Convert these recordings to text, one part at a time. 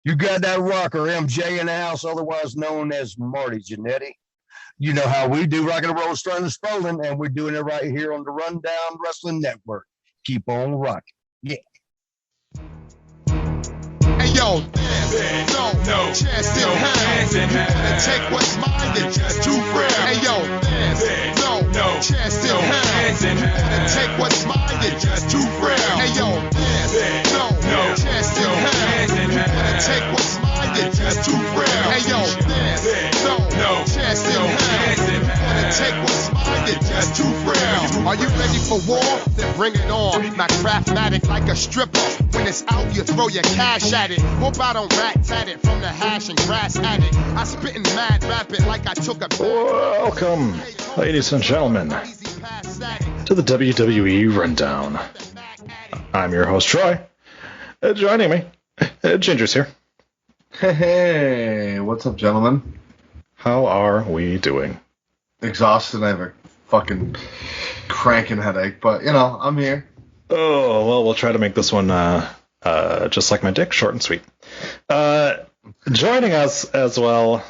You got that rocker, MJ, in the house, otherwise known as Marty Jannetty. You know how we do rock and roll, starting and strolling, and we're doing it right here on the Rundown Wrestling Network. Keep on rocking. Yeah. Hey yo, there's no chance in hell. You wanna take what's mine, then just too frail. Hey yo, there's no chance in hell. You wanna take what's mine, then just too frail. Hey yo, there's no chance in hell. You wanna take what's mine, then just too frail. Hey yo, there's no chance in hell. You wanna take what's mine, then just too frail. Are you ready for war? Then bring it on. My craftmatic like a stripper. When it's out, you throw your cash at it. Hope I don't rat at it from the hash and grass at it. I spittin' mad rapid like I took a Welcome, ladies and gentlemen, to the WWE Rundown. I'm your host, Troy. Joining me, Ginger's here. Hey, what's up, gentlemen? How are we doing? Exhausted. I have a fucking cranking headache, but, you know, I'm here. Oh, well, we'll try to make this one just like my dick, short and sweet. Joining us as well,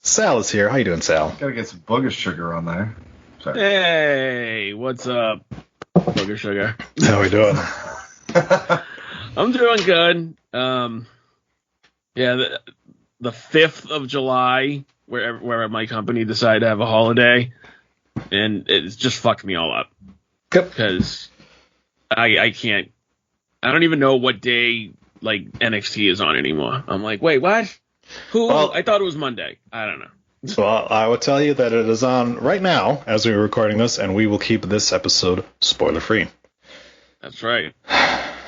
Sal is here. How you doing, Sal? Gotta get some booger sugar on there. Sorry. Hey, what's up, Booger Sugar? How we doing? I'm doing good. Yeah, the 5th of July, where my company decided to have a holiday, and it's just fucked me all up. Because I can't. I don't even know what day like NXT is on anymore. I'm like, wait, what? Who? Well, I thought it was Monday. I don't know. Well, I will tell you that it is on right now as we were recording this, and we will keep this episode spoiler free. That's right.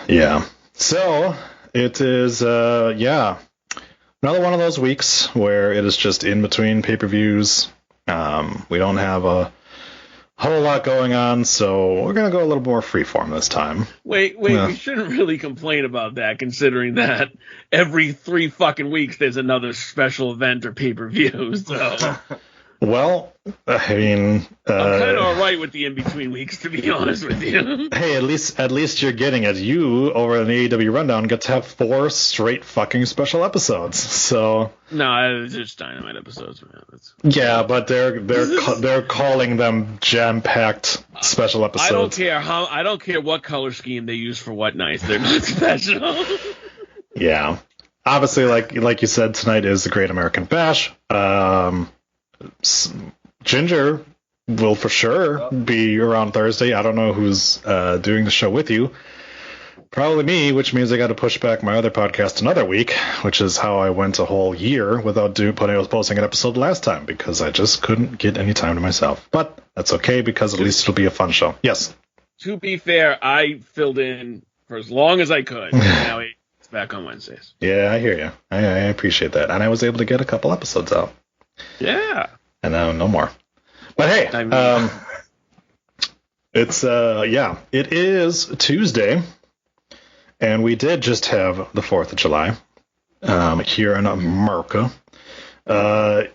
Yeah. So it is, another one of those weeks where it is just in between pay-per-views. We don't have a whole lot going on, so we're going to go a little more freeform this time. Wait, we shouldn't really complain about that, considering that every 3 fucking weeks there's another special event or pay-per-view, so... Well, I mean... I'm kind of alright with the in-between weeks, to be honest with you. Hey, at least you're getting it. You, over in the AEW Rundown, get to have 4 straight fucking special episodes, so... No, it's just Dynamite episodes, man. Yeah, but they're calling them jam-packed special episodes. I don't care what color scheme they use for what nights. They're not special. Yeah. Obviously, like you said, tonight is the Great American Bash. Ginger will for sure be around Thursday. I don't know who's doing the show with you. Probably me, which means I got to push back my other podcast another week, which is how I went a whole year without posting an episode last time, because I just couldn't get any time to myself. But that's okay, because at least it'll be a fun show. Yes. To be fair, I filled in for as long as I could. Now it's back on Wednesdays. Yeah, I hear you. I appreciate that. And I was able to get a couple episodes out. Yeah. And now no more. But hey, it is Tuesday, and we did just have the 4th of July here in America.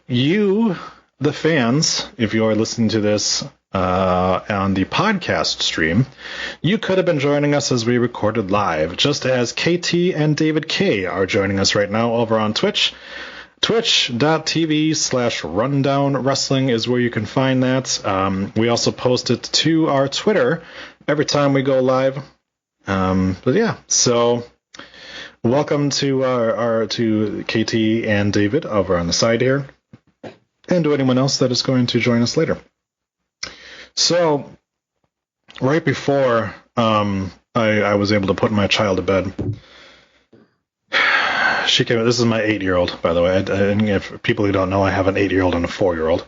You, the fans, if you are listening to this on the podcast stream, you could have been joining us as we recorded live, just as KT and David K are joining us right now over on Twitch. Twitch.tv/Rundown Wrestling is where you can find that. We also post it to our Twitter every time we go live. But yeah, so welcome to to KT and David over on the side here, and to anyone else that is going to join us later. So right before I was able to put my child to bed, she came. This is my 8-year-old, by the way. And if people who don't know, I have an 8-year-old and a 4-year-old.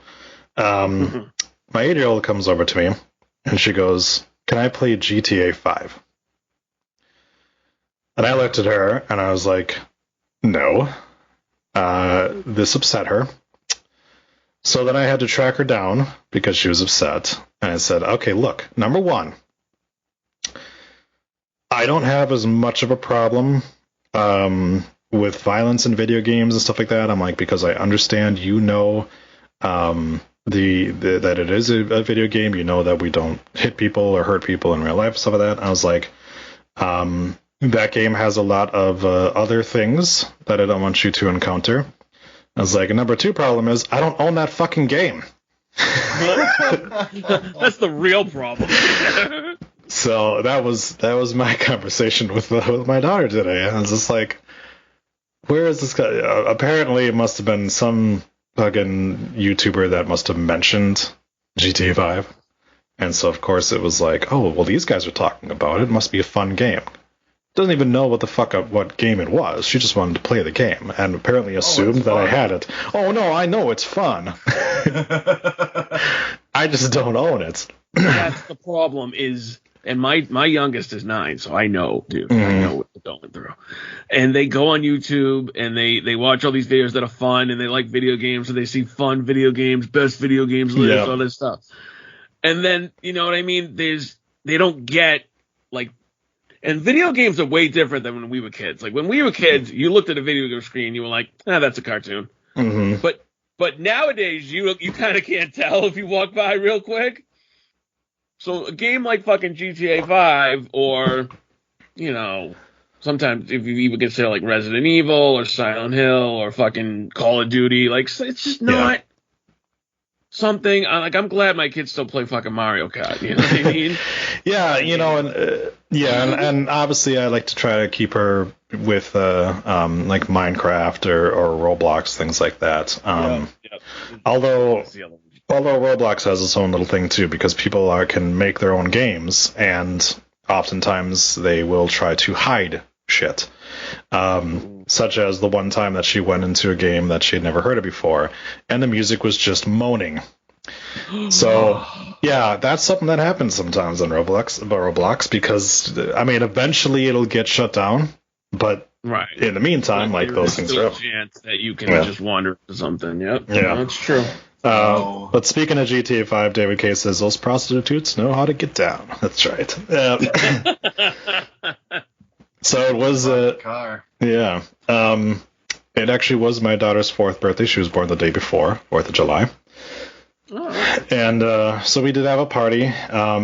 My 8-year-old comes over to me, and she goes, "Can I play GTA 5?" And I looked at her, and I was like, "No." This upset her. So then I had to track her down, because she was upset. And I said, "Okay, look, number one, I don't have as much of a problem with violence in video games and stuff like that." I'm like, because I understand, that it is a video game. You know that we don't hit people or hurt people in real life, stuff like that. And I was like, that game has a lot of other things that I don't want you to encounter. I was like, number 2 problem is I don't own that fucking game. That's the real problem. So that was my conversation with my daughter today. I was just like, where is this guy? Apparently, it must have been some fucking YouTuber that must have mentioned GTA 5. And so, of course, it was like, oh, well, these guys are talking about it. It must be a fun game. Doesn't even know what game it was. She just wanted to play the game and apparently assumed that I had it. Oh, no, I know it's fun. I just don't own it. That's the problem is, and my youngest is 9, so I know, dude. I know what they're going through. And they go on YouTube and they watch all these videos that are fun and they like video games, so they see fun video games, best video games list, all this stuff. And then, you know what I mean? They don't get, like, and video games are way different than when we were kids. Like, when we were kids, you looked at a video game screen, you were like, that's a cartoon. Mm-hmm. But nowadays, you kind of can't tell if you walk by real quick. So a game like fucking GTA 5 or, you know, sometimes if you even consider like Resident Evil or Silent Hill or fucking Call of Duty, like, it's just not something. Like, I'm glad my kids still play fucking Mario Kart. You know what I mean? Yeah, you know, and obviously I like to try to keep her with like Minecraft or Roblox, things like that. Although Roblox has its own little thing too, because people can make their own games, and oftentimes they will try to hide shit. Such as the one time that she went into a game that she had never heard of before, and the music was just moaning. So, yeah, that's something that happens sometimes on Roblox, because, I mean, eventually it'll get shut down, but in the meantime, like, those things are up. There's still a chance that you can just wander to something. Yep. Yeah. That's true. But speaking of GTA 5, David K says, those prostitutes know how to get down. That's right. So it was car. Yeah. It actually was my daughter's 4th birthday. She was born the day before, 4th of July. Oh. And so we did have a party.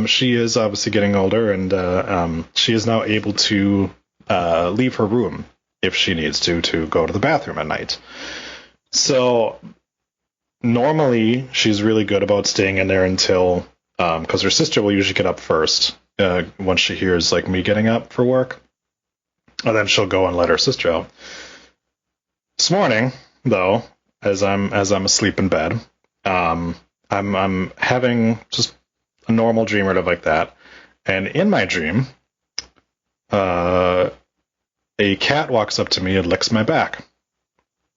She is obviously getting older, and she is now able to leave her room if she needs to go to the bathroom at night. So normally she's really good about staying in there until, because her sister will usually get up first once she hears like me getting up for work. And then she'll go and let her sister out. This morning, though, as I'm asleep in bed, I'm having just a normal dream or like that, and in my dream, a cat walks up to me and licks my back.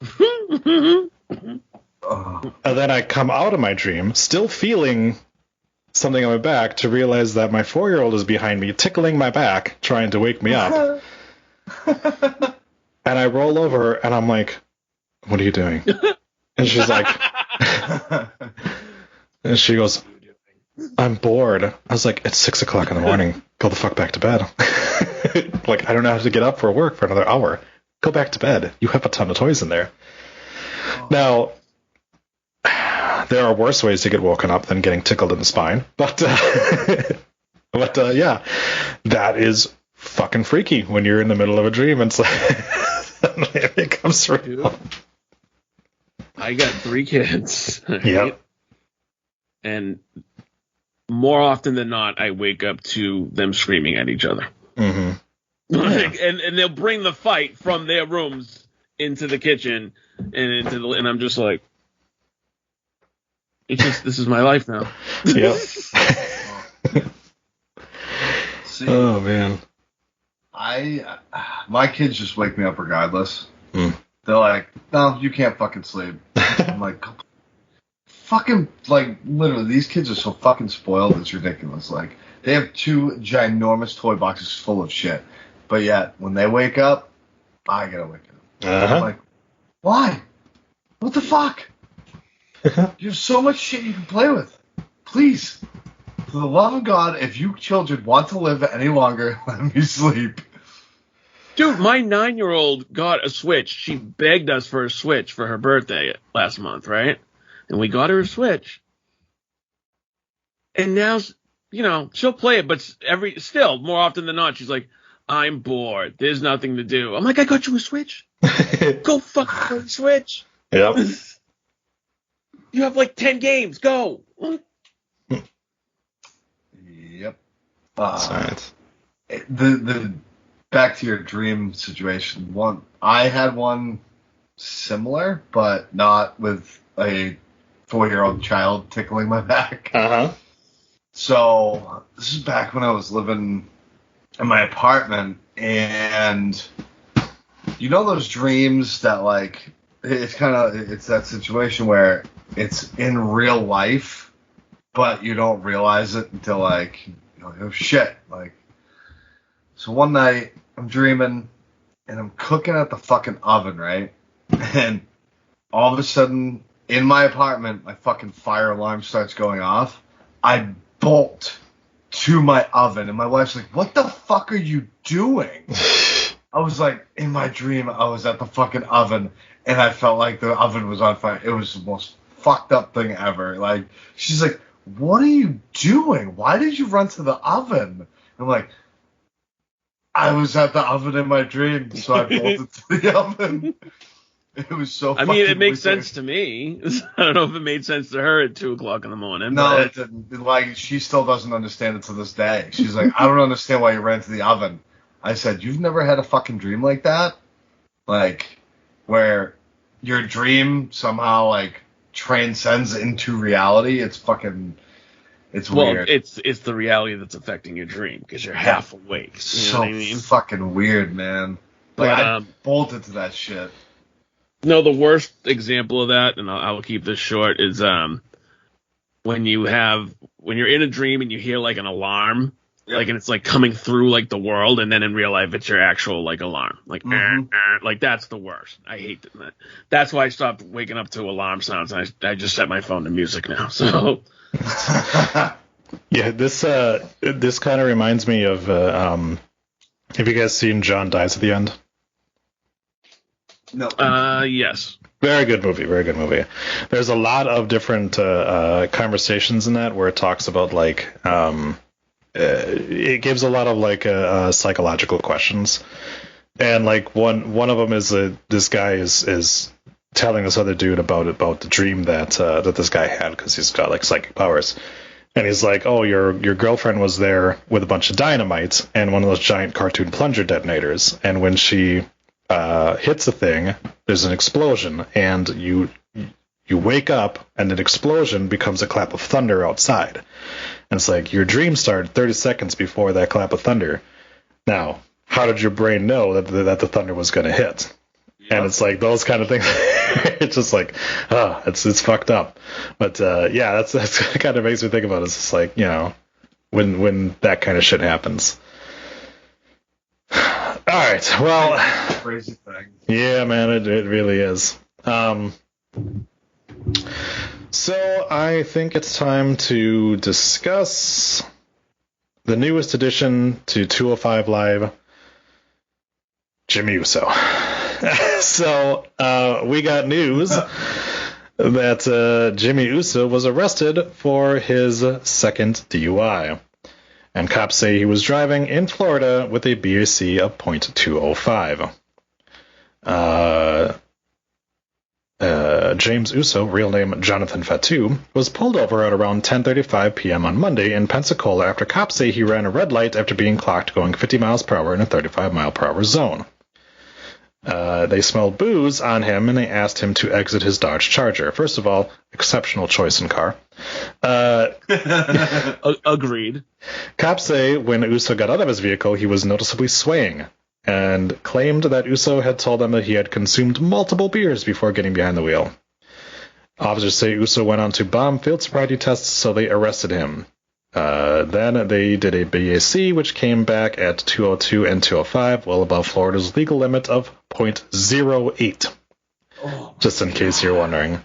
And then I come out of my dream, still feeling something on my back, to realize that my 4-year-old is behind me, tickling my back, trying to wake me up. And I roll over and I'm like, what are you doing? And she's like, and she goes, I'm bored. I was like, it's 6 o'clock in the morning. Go the fuck back to bed. Like, I don't have to get up for work for another hour. Go back to bed. You have a ton of toys in there. Now, there are worse ways to get woken up than getting tickled in the spine. But yeah, that is fucking freaky when you're in the middle of a dream and it becomes real. I got 3 kids. Yep. And more often than not, I wake up to them screaming at each other. Mm-hmm. And they'll bring the fight from their rooms into the kitchen and I'm just like, this is my life now. Yep. See, oh man. My kids just wake me up regardless. Mm. They're like, no, you can't fucking sleep. I'm like, fucking, like, literally, these kids are so fucking spoiled, it's ridiculous. Like, they have 2 ginormous toy boxes full of shit. But yet, when they wake up, I gotta wake up. Uh-huh. I'm like, why? What the fuck? You have so much shit you can play with. Please. For the love of God, if you children want to live any longer, let me sleep. Dude, my 9-year-old got a Switch. She begged us for a Switch for her birthday last month, right? And we got her a Switch. And now, you know, she'll play it, but still, more often than not, she's like, I'm bored. There's nothing to do. I'm like, I got you a Switch. Go fucking play the Switch. Yep. You have like 10 games. Go. Yep. That's right. The back to your dream situation. I had one similar, but not with a 4-year-old child tickling my back. So this is back when I was living in my apartment, and you know those dreams that like it's that situation where it's in real life, but you don't realize it until like you're like, oh shit, like. So one night I'm dreaming and I'm cooking at the fucking oven, right? And all of a sudden in my apartment, my fucking fire alarm starts going off. I bolt to my oven and my wife's like, what the fuck are you doing? I was like, in my dream, I was at the fucking oven and I felt like the oven was on fire. It was the most fucked up thing ever. Like, she's like, what are you doing? Why did you run to the oven? I'm like, I was at the oven in my dream, so I bolted to the oven. It was so I mean, it makes sense to me. I don't know if it made sense to her at 2 o'clock in the morning. No, but it didn't. Like, she still doesn't understand it to this day. She's like, I don't understand why you ran to the oven. I said, you've never had a fucking dream like that? Like, where your dream somehow, like, transcends into reality? It's fucking... It's weird. Well, it's the reality that's affecting your dream because you're half awake. You know what I mean? Fucking weird, man. Like, I bolted to that shit. No, the worst example of that, and I'll keep this short, is when you're in a dream and you hear like an alarm, like, and it's like coming through like the world, and then in real life it's your actual like alarm, like like that's the worst. I hate that. That's why I stopped waking up to alarm sounds. And I just set my phone to music now. So. Yeah, this kind of reminds me of have you guys seen John Dies at the End? No. Yes. Very good movie. There's a lot of different conversations in that where it talks about like it gives a lot of like psychological questions, and like one of them is this guy is telling this other dude about the dream that this guy had because he's got like psychic powers, and he's like, oh, your girlfriend was there with a bunch of dynamite and one of those giant cartoon plunger detonators, and when she hits a thing, there's an explosion, and you wake up and an explosion becomes a clap of thunder outside, and it's like your dream started 30 seconds before that clap of thunder. Now, how did your brain know that the thunder was going to hit? And it's like those kind of things. It's just like, it's fucked up. But yeah, that's kind of makes me think about it. It's just like, you know, when that kind of shit happens. All right, well, crazy thing. Yeah, man, it really is. So I think it's time to discuss the newest addition to 205 Live, Jimmy Uso. So we got news that Jimmy Uso was arrested for his second DUI. And cops say he was driving in Florida with a BAC of .205. James Uso, real name Jonathan Fatu, was pulled over at around 10:35 p.m. on Monday in Pensacola after cops say he ran a red light after being clocked going 50 miles per hour in a 35 mile per hour zone. They smelled booze on him and they asked him to exit his Dodge Charger. First of all, exceptional choice in car. Agreed. Cops say when Uso got out of his vehicle, he was noticeably swaying and claimed that Uso had told them that he had consumed multiple beers before getting behind the wheel. Officers say Uso went on to bomb field sobriety tests, so they arrested him. Then they did a BAC, which came back at 202 and 205, well above Florida's legal limit of .08. Just in case you're wondering.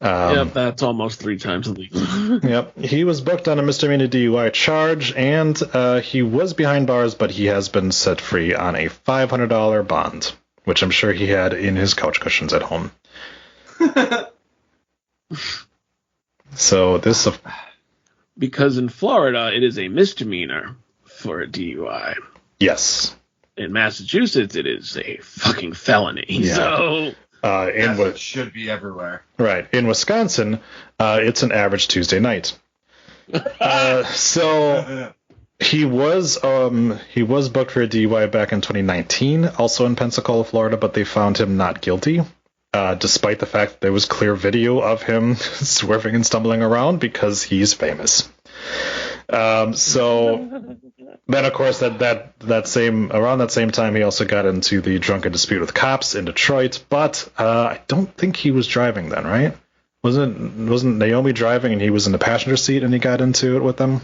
Yep, that's almost 3 times illegal. Yep, he was booked on a misdemeanor DUI charge, and he was behind bars, but he has been set free on a $500 bond, which I'm sure he had in his couch cushions at home. So this... Because in Florida, it is a misdemeanor for a DUI. Yes. In Massachusetts, it is a fucking felony. Yeah. So It should be everywhere. Right. In Wisconsin, it's an average Tuesday night. So he was booked for a DUI back in 2019, also in Pensacola, Florida, but they found him not guilty, despite the fact that there was clear video of him swerving and stumbling around because he's famous. So then, of course, around that same time, he also got into the drunken dispute with cops in Detroit. But I don't think he was driving then, right? Wasn't Naomi driving and he was in the passenger seat and he got into it with them?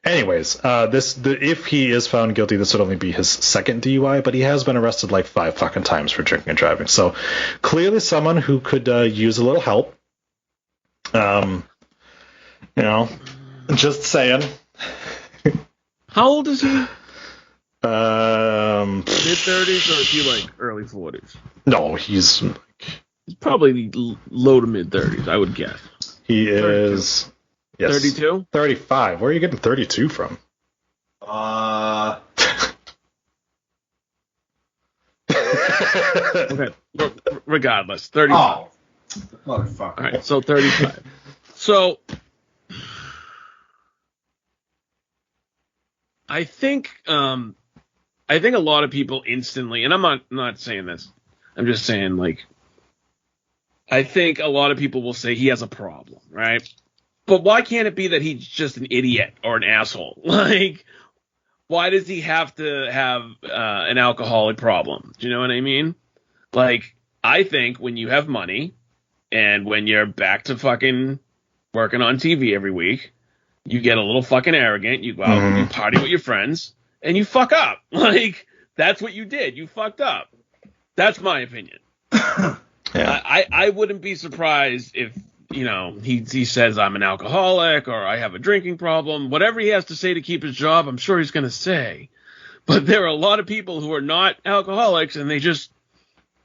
Anyways, if he is found guilty, this would only be his second DUI, but he has been arrested like 5 fucking times for drinking and driving. So clearly, someone who could use a little help. Just saying. how old is he? Mid-30s, or is he like early 40s? No, he's probably low to mid-30s, I would guess. He is. Yes. 32? 35. Where are you getting 32 from? Okay. Regardless, 35. Oh, motherfucker. All right, so 35. So I think a lot of people instantly, and I'm not saying this, I'm just saying, like, I think a lot of people will say he has a problem, right? But why can't it be that he's just an idiot or an asshole? Like, why does he have to have an alcoholic problem? Do you know what I mean? Like, I think when you have money and when you're back to fucking working on TV every week, you get a little fucking arrogant. You go out and you party with your friends and you fuck up. Like, that's what you did. You fucked up. That's my opinion. Yeah. I wouldn't be surprised if, he says I'm an alcoholic or I have a drinking problem. Whatever he has to say to keep his job, I'm sure he's going to say. But there are a lot of people who are not alcoholics and they just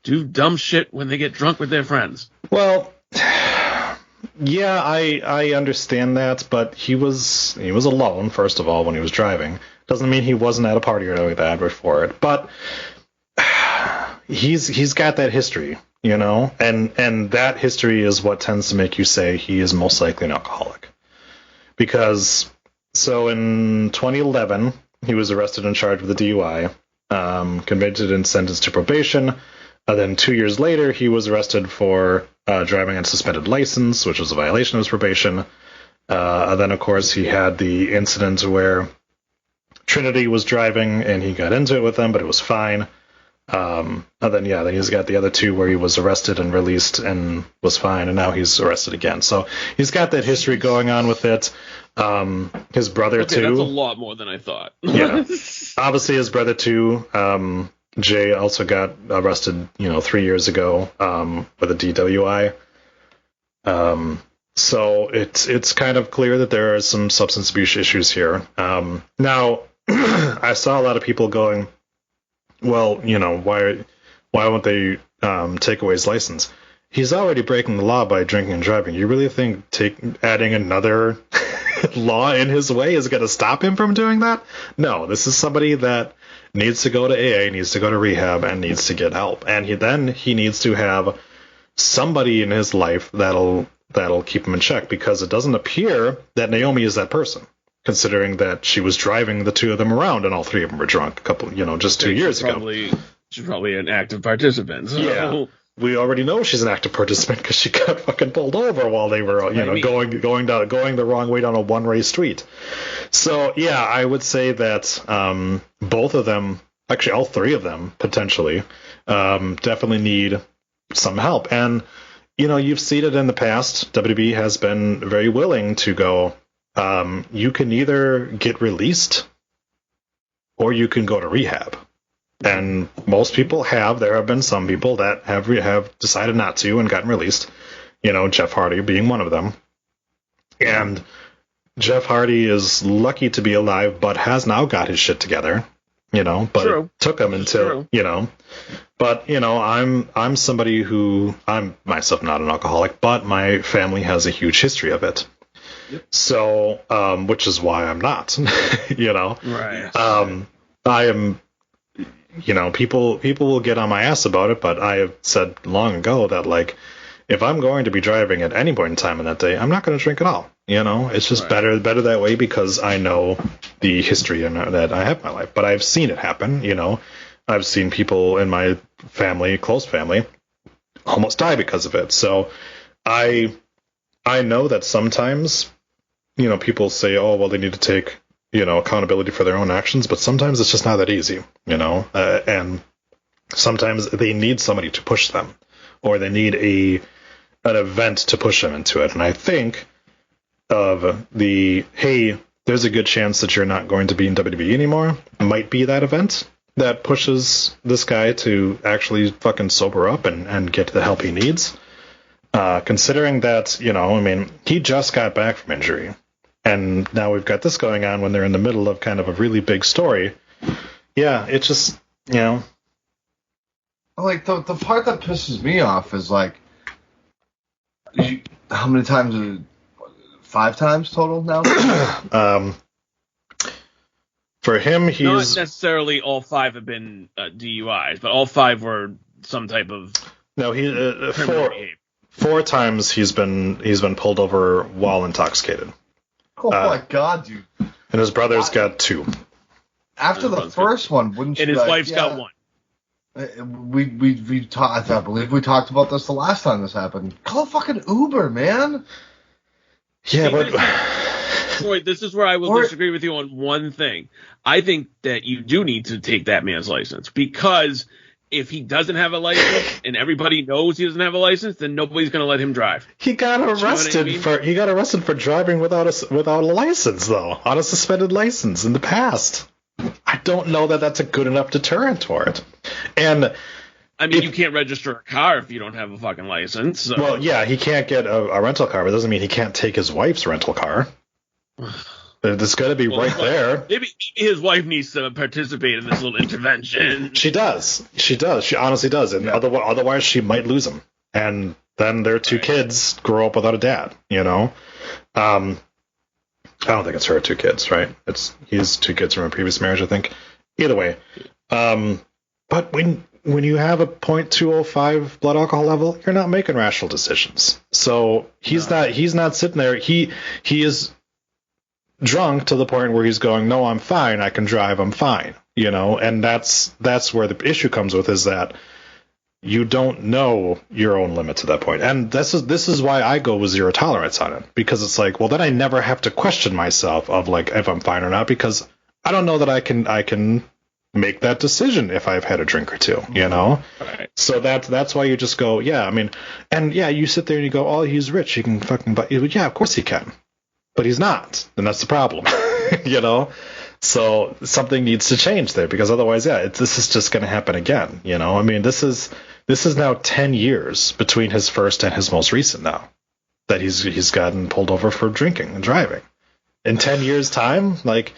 do dumb shit when they get drunk with their friends. Well, yeah, I understand that, but he was alone, first of all, when he was driving. Doesn't mean he wasn't at a party or anything like that before it. But he's got that history. And that history is what tends to make you say he is most likely an alcoholic. Because, so in 2011, he was arrested and charged with a DUI, convicted and sentenced to probation. Then 2 years later, he was arrested for driving on suspended license, which was a violation of his probation. Then, of course, he had the incident where Trinity was driving and he got into it with them, but it was fine. Then he's got the other two where he was arrested and released and was fine, and now he's arrested again. So he's got that history going on with it. His brother, too. That's a lot more than I thought. Yeah. Obviously, his brother, too. Jay also got arrested, 3 years ago with a DWI. So it's kind of clear that there are some substance abuse issues here. Now, I saw a lot of people going, well, why won't they take away his license? He's already breaking the law by drinking and driving. You really think adding another law in his way is going to stop him from doing that? No, this is somebody that needs to go to AA, needs to go to rehab, and needs to get help. And he needs to have somebody in his life that'll keep him in check, because it doesn't appear that Naomi is that person, considering that she was driving the two of them around and all three of them were drunk just 2 years ago. She's probably an active participant. So. Yeah. We already know she's an active participant because she got fucking pulled over while they were, going the wrong way down a one-way street. So, yeah, I would say that both of them, actually all three of them, potentially, definitely need some help. And, you've seen it in the past. WB has been very willing to go, you can either get released or you can go to rehab. And most people have. There have been some people that have decided not to and gotten released. Jeff Hardy being one of them. And Jeff Hardy is lucky to be alive, but has now got his shit together. But True. It took him until But I'm somebody who, I'm myself not an alcoholic, but my family has a huge history of it. So, which is why I'm not, Right. I am, people will get on my ass about it, but I have said long ago that, like, if I'm going to be driving at any point in time in that day, I'm not going to drink at all. It's just better that way, because I know the history that I have in my life. But I've seen it happen. I've seen people in my family, close family, almost die because of it. So I know that sometimes, people say, oh, well, they need to take, accountability for their own actions, but sometimes it's just not that easy, and sometimes they need somebody to push them, or they need an event to push them into it. And I think of hey, there's a good chance that you're not going to be in WWE anymore, might be that event that pushes this guy to actually fucking sober up and get the help he needs. Considering that, he just got back from injury, and now we've got this going on when they're in the middle of kind of a really big story. Yeah, it's just, Like, the part that pisses me off is, like, how many times? 5 times total now? For him, he's... Not necessarily all 5 have been DUIs, but all 5 were some type of... No, he 4 times he's been pulled over while intoxicated. Oh my god, dude! And his brother's got 2. After the first one, wouldn't you? And his wife's got 1. We talked. I believe we talked about this the last time this happened. Call fucking Uber, man. Yeah, but Troy, this is where I will disagree with you on one thing. I think that you do need to take that man's license, because if he doesn't have a license and everybody knows he doesn't have a license, then nobody's going to let him drive. He got arrested for driving without a license, though, on a suspended license in the past. I don't know that that's a good enough deterrent for it. And I mean, you can't register a car if you don't have a fucking license. So. Well, yeah, he can't get a rental car, but it doesn't mean he can't take his wife's rental car. It's got to be right there. Maybe his wife needs to participate in this little intervention. She does. She honestly does. And otherwise, she might lose him. And then their 2 kids grow up without a dad, I don't think it's her 2 kids, right? He has 2 kids from a previous marriage, I think. Either way. But when you have a 0.205 blood alcohol level, you're not making rational decisions. So he's not sitting there. He is drunk to the point where he's going, no, I'm fine. I can drive. I'm fine. And that's where the issue comes with, is that you don't know your own limits at that point. And this is why I go with 0 tolerance on it, because it's like, well, then I never have to question myself of, like, if I'm fine or not, because I don't know that I can make that decision if I've had a drink or 2, Right. So that's why you just go, yeah, I mean, and yeah, you sit there and you go, oh, he's rich, he can fucking buy. Yeah, of course he can, but he's not, and that's the problem. So something needs to change there, because otherwise, yeah, this is just going to happen again. I mean, this is now 10 years between his first and his most recent now that he's gotten pulled over for drinking and driving. In 10 years' time, like,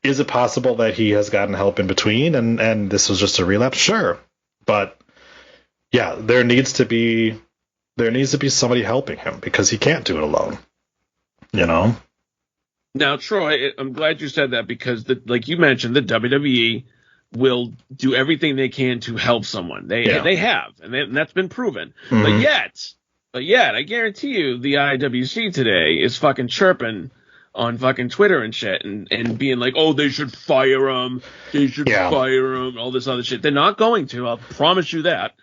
is it possible that he has gotten help in between and this was just a relapse? Sure. But yeah, there needs to be somebody helping him, because he can't do it alone. Now, Troy, I'm glad you said that, because like you mentioned, the WWE will do everything they can to help someone. They have, and that's been proven. Mm-hmm. But yet, I guarantee you, the IWC today is fucking chirping on fucking Twitter and shit, and being like, oh, they should fire him, all this other shit. They're not going to, I'll promise you that.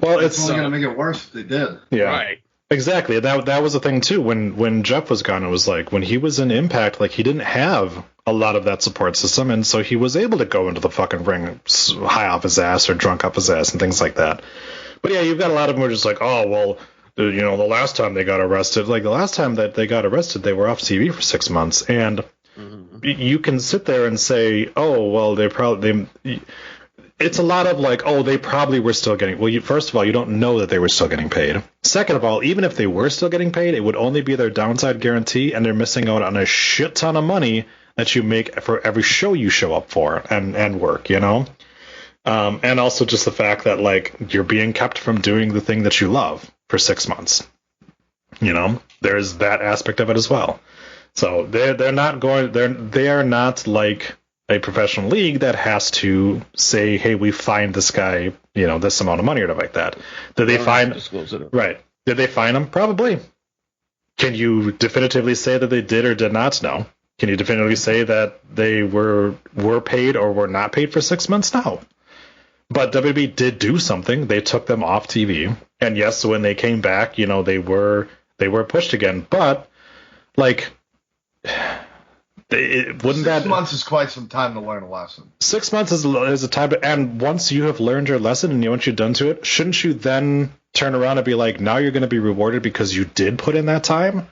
Well, it's only going to make it worse if they did. Yeah. Right. Exactly. That was the thing too. When Jeff was gone, it was like, when he was in Impact, like, he didn't have a lot of that support system, and so he was able to go into the fucking ring high off his ass or drunk off his ass and things like that. But yeah, you've got a lot of them who are just like, oh, well, the last time they got arrested, like, the last time that they got arrested, they were off TV for 6 months, and you can sit there and say, oh, well, it's a lot of like, oh, they probably were still getting. Well, first of all, you don't know that they were still getting paid. Second of all, even if they were still getting paid, it would only be their downside guarantee, and they're missing out on a shit ton of money that you make for every show you show up for and work, and also just the fact that, like, you're being kept from doing the thing that you love for 6 months, There's that aspect of it as well. So they are not like a professional league that has to say, hey, we fined this guy, this amount of money or something like that. Did they fine? Right. Did they fine him? Probably. Can you definitively say that they did or did not? No. Can you definitively say that they were paid or were not paid for 6 months? No. But WWE did do something. They took them off TV. And yes, when they came back, they were pushed again. But like, wouldn't 6 months is quite some time to learn a lesson. 6 months is a time and once you have learned your lesson and once you've done to it, shouldn't you then turn around and be like, now you're going to be rewarded because you did put in that time?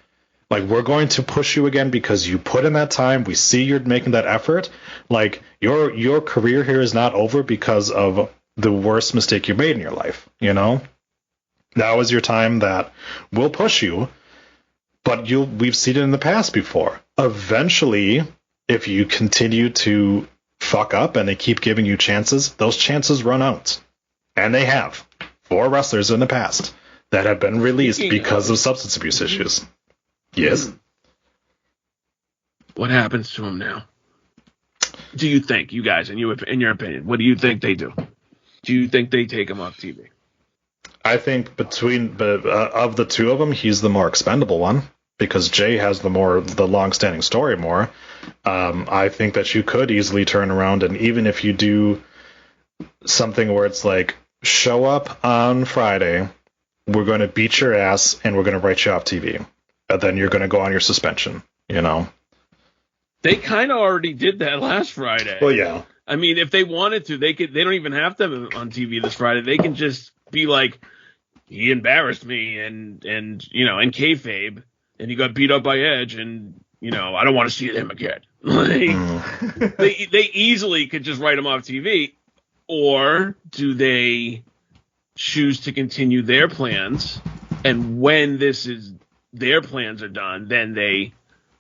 Like, we're going to push you again because you put in that time. We see you're making that effort. Like, your career here is not over because of the worst mistake you made in your life, That was your time that we'll push you, but we've seen it in the past before. Eventually, if you continue to fuck up and they keep giving you chances, those chances run out. And they have. 4 wrestlers in the past that have been released because of substance abuse issues. Yes. What happens to him now? Do you think, you guys, in your opinion, what do you think they do? Do you think they take him off TV? I think of the two of them, he's the more expendable one because Jay has the long-standing story more. I think that you could easily turn around and even if you do something where it's like, show up on Friday, we're going to beat your ass and we're going to write you off TV. And then you're going to go on your suspension, They kind of already did that last Friday. Well, yeah. I mean, if they wanted to, they don't even have to have on TV this Friday. They can just be like, he embarrassed me and kayfabe, and he got beat up by Edge, and, I don't want to see him again. Like, they easily could just write him off TV. Or do they choose to continue their plans, and when their plans are done, then they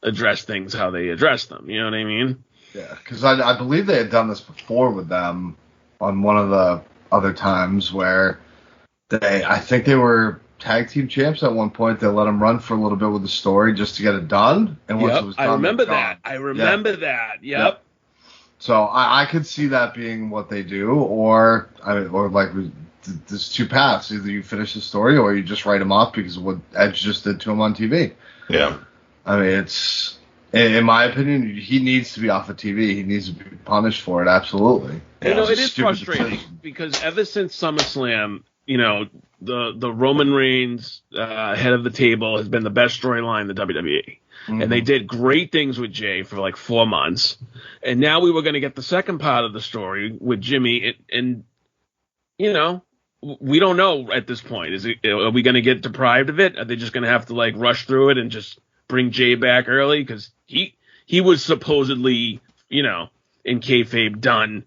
address things how they address them. You know what I mean? Yeah, because I believe they had done this before with them on one of the other times where I think they were tag team champs at one point. They let them run for a little bit with the story just to get it done. And once it was done, I remember that. Yep. So I could see that being what they do, or like there's 2 paths. Either you finish the story or you just write him off because of what Edge just did to him on TV. Yeah. I mean, it's, in my opinion, he needs to be off of TV. He needs to be punished for it, absolutely. Yeah. It is frustrating because ever since SummerSlam, the Roman Reigns head of the table has been the best storyline in the WWE. Mm-hmm. And they did great things with Jay for like 4 months. And now we were going to get the second part of the story with Jimmy. And we don't know at this point. Are we going to get deprived of it? Are they just going to have to like rush through it and just bring Jay back early? Because he was supposedly, in kayfabe done.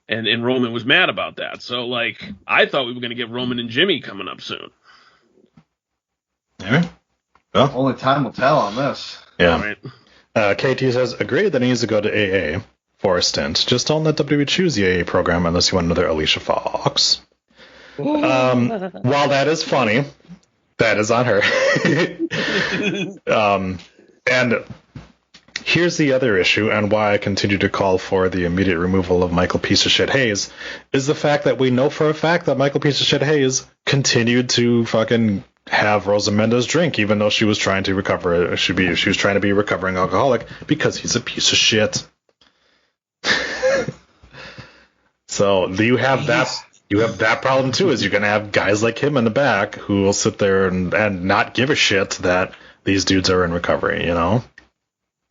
And Roman was mad about that. So, like, I thought we were going to get Roman and Jimmy coming up soon. All right. Well, only time will tell on this. Yeah. Right. KT says, agreed that he needs to go to AA for a stint. Just don't let WWE choose the AA program unless you want another Alicia Fox. While that is funny, that is on her. And here's the other issue, and why I continue to call for the immediate removal of Michael Piece of Shit Hayes, is the fact that we know for a fact that Michael Piece of Shit Hayes continued to fucking have Rosa Mendes drink, even though she was trying to recover. She was trying to be a recovering alcoholic because he's a piece of shit. So you have that problem too. Is you're gonna have guys like him in the back who will sit there and not give a shit that these dudes are in recovery. Well,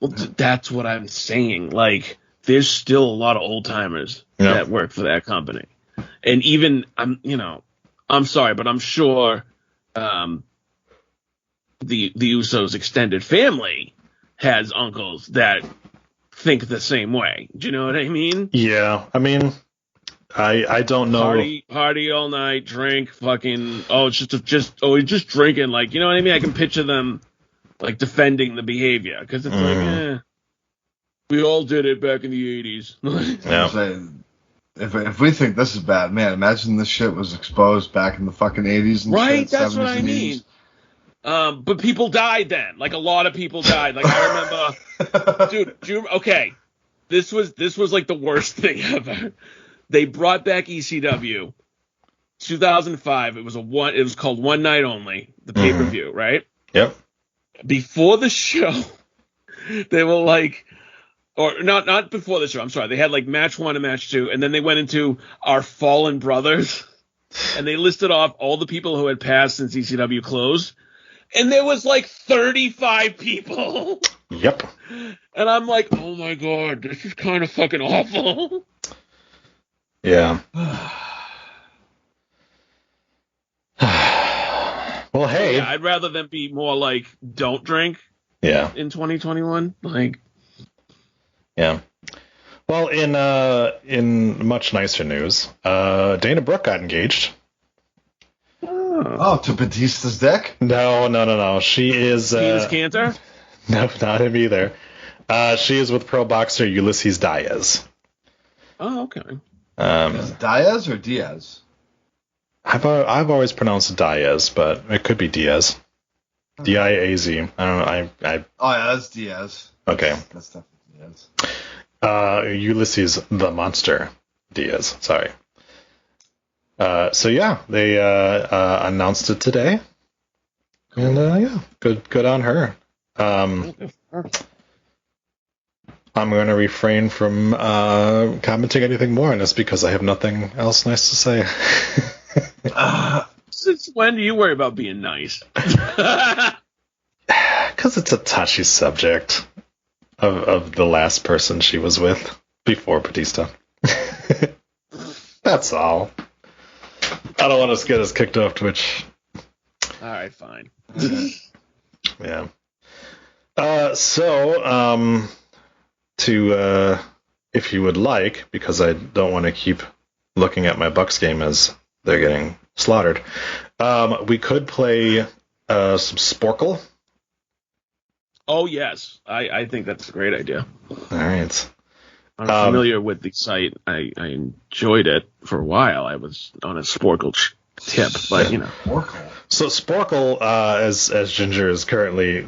that's what I'm saying. Like, there's still a lot of old timers that work for that company, and even I'm sorry, but I'm sure. The Usos extended family has uncles that think the same way. Do you know what I mean? Yeah, I mean, I don't know. Party all night, drink, fucking. Oh, it's just drinking. Like, you know what I mean? I can picture them like defending the behavior because it's like, we all did it back in the 80s. Yeah. If we think this is bad, man, imagine this shit was exposed back in the fucking 80s and right, shit, that's 70s what I and mean. 80s. But people died then. Like, a lot of people died. Like, I remember, dude, okay, this was like the worst thing ever. They brought back ECW, 2005. It was called One Night Only, the pay-per-view, right? Yep. Before the show, they were like, or not before the show, I'm sorry. They had like match 1 and match 2, and then they went into Our Fallen Brothers, and they listed off all the people who had passed since ECW closed. And there was like 35 people. Yep. And I'm like, oh my God, this is kind of fucking awful. Yeah. Well, hey. Yeah, I'd rather them be more like, don't drink. Yeah. In 2021. Like. Yeah. Well, in much nicer news, Dana Brooke got engaged. Oh, to Batista's dick? No. She is... Penis Cantor? No, not him either. She is with pro boxer Ulysses Diaz. Oh, okay. Is it Diaz or Diaz? I've always pronounced it Diaz, but it could be Diaz. D-I-A-Z. I don't know. Oh, yeah, that's Diaz. Okay. That's definitely Diaz. Ulysses the Monster Diaz. Sorry. So yeah, they announced it today, and yeah, good on her. I'm going to refrain from commenting anything more on this because I have nothing else nice to say. Since when do you worry about being nice? Because it's a touchy subject of the last person she was with before Batista. That's all. I don't want to get us kicked off Twitch. All right, fine. Yeah. So, if you would like, because I don't want to keep looking at my Bucks game as they're getting slaughtered, we could play some Sporkle. Oh, yes. I think that's a great idea. All right. I'm familiar with the site. I enjoyed it for a while. I was on a Sporkle tip, but you know. Sporkle. So Sporkle, as Ginger is currently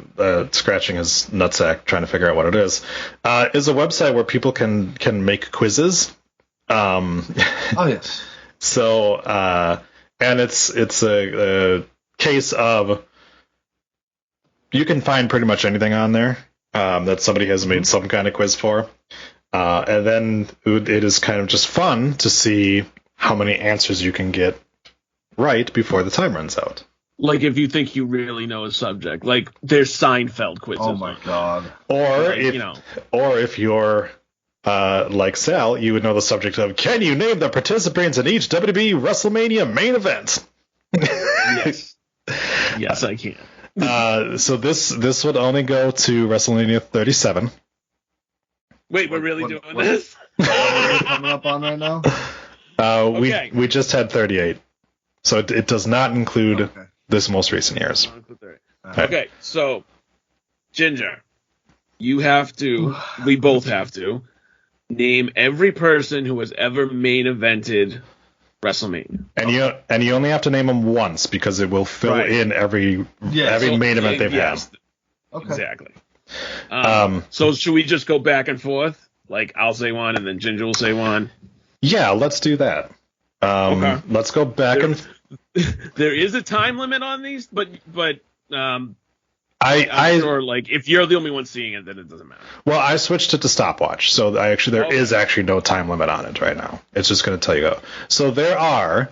scratching his nutsack trying to figure out what it is a website where people can make quizzes. Oh yes. So and it's a case of you can find pretty much anything on there that somebody has made some kind of quiz for. And then it is kind of just fun to see how many answers you can get right before the time runs out. Like if you think you really know a subject, like there's Seinfeld quizzes. Oh my God. Or like, if you're like Sal, you would know the subject of can you name the participants in each WWE WrestleMania main event? Yes. Yes, I can. So this would only go to WrestleMania 37. Wait, we're really doing this? What are we coming up on right now? Okay. We just had 38, so it does not include this most recent years. Okay, so Ginger, you have to. We both have to name every person who has ever main evented WrestleMania. And you only have to name them once because it will fill in every main event they've had. Okay. Exactly. So should we just go back and forth? Like I'll say one and then Ginger will say one? Yeah, let's do that. Okay. Let's go back There is a time limit on these, but I'm sure like if you're the only one seeing it, then it doesn't matter. Well, I switched it to stopwatch, so there is actually no time limit on it right now. It's just going to tell you go. So there are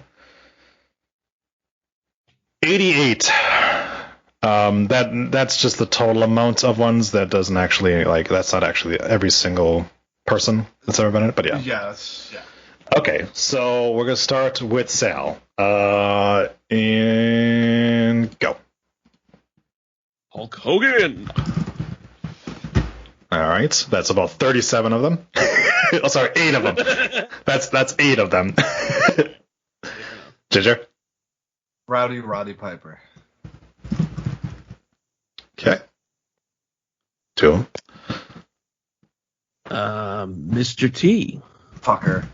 88. That's just the total amount of ones. That doesn't actually that's not actually every single person that's ever been in it, but yeah. Yeah. Okay, so we're gonna start with Sal. And go. Hulk Hogan. All right, that's about 37 of them. Oh, sorry, 8 of them. That's 8 of them. Ginger. Roddy Piper. Okay. 2 of them. Mr. T. Fucker.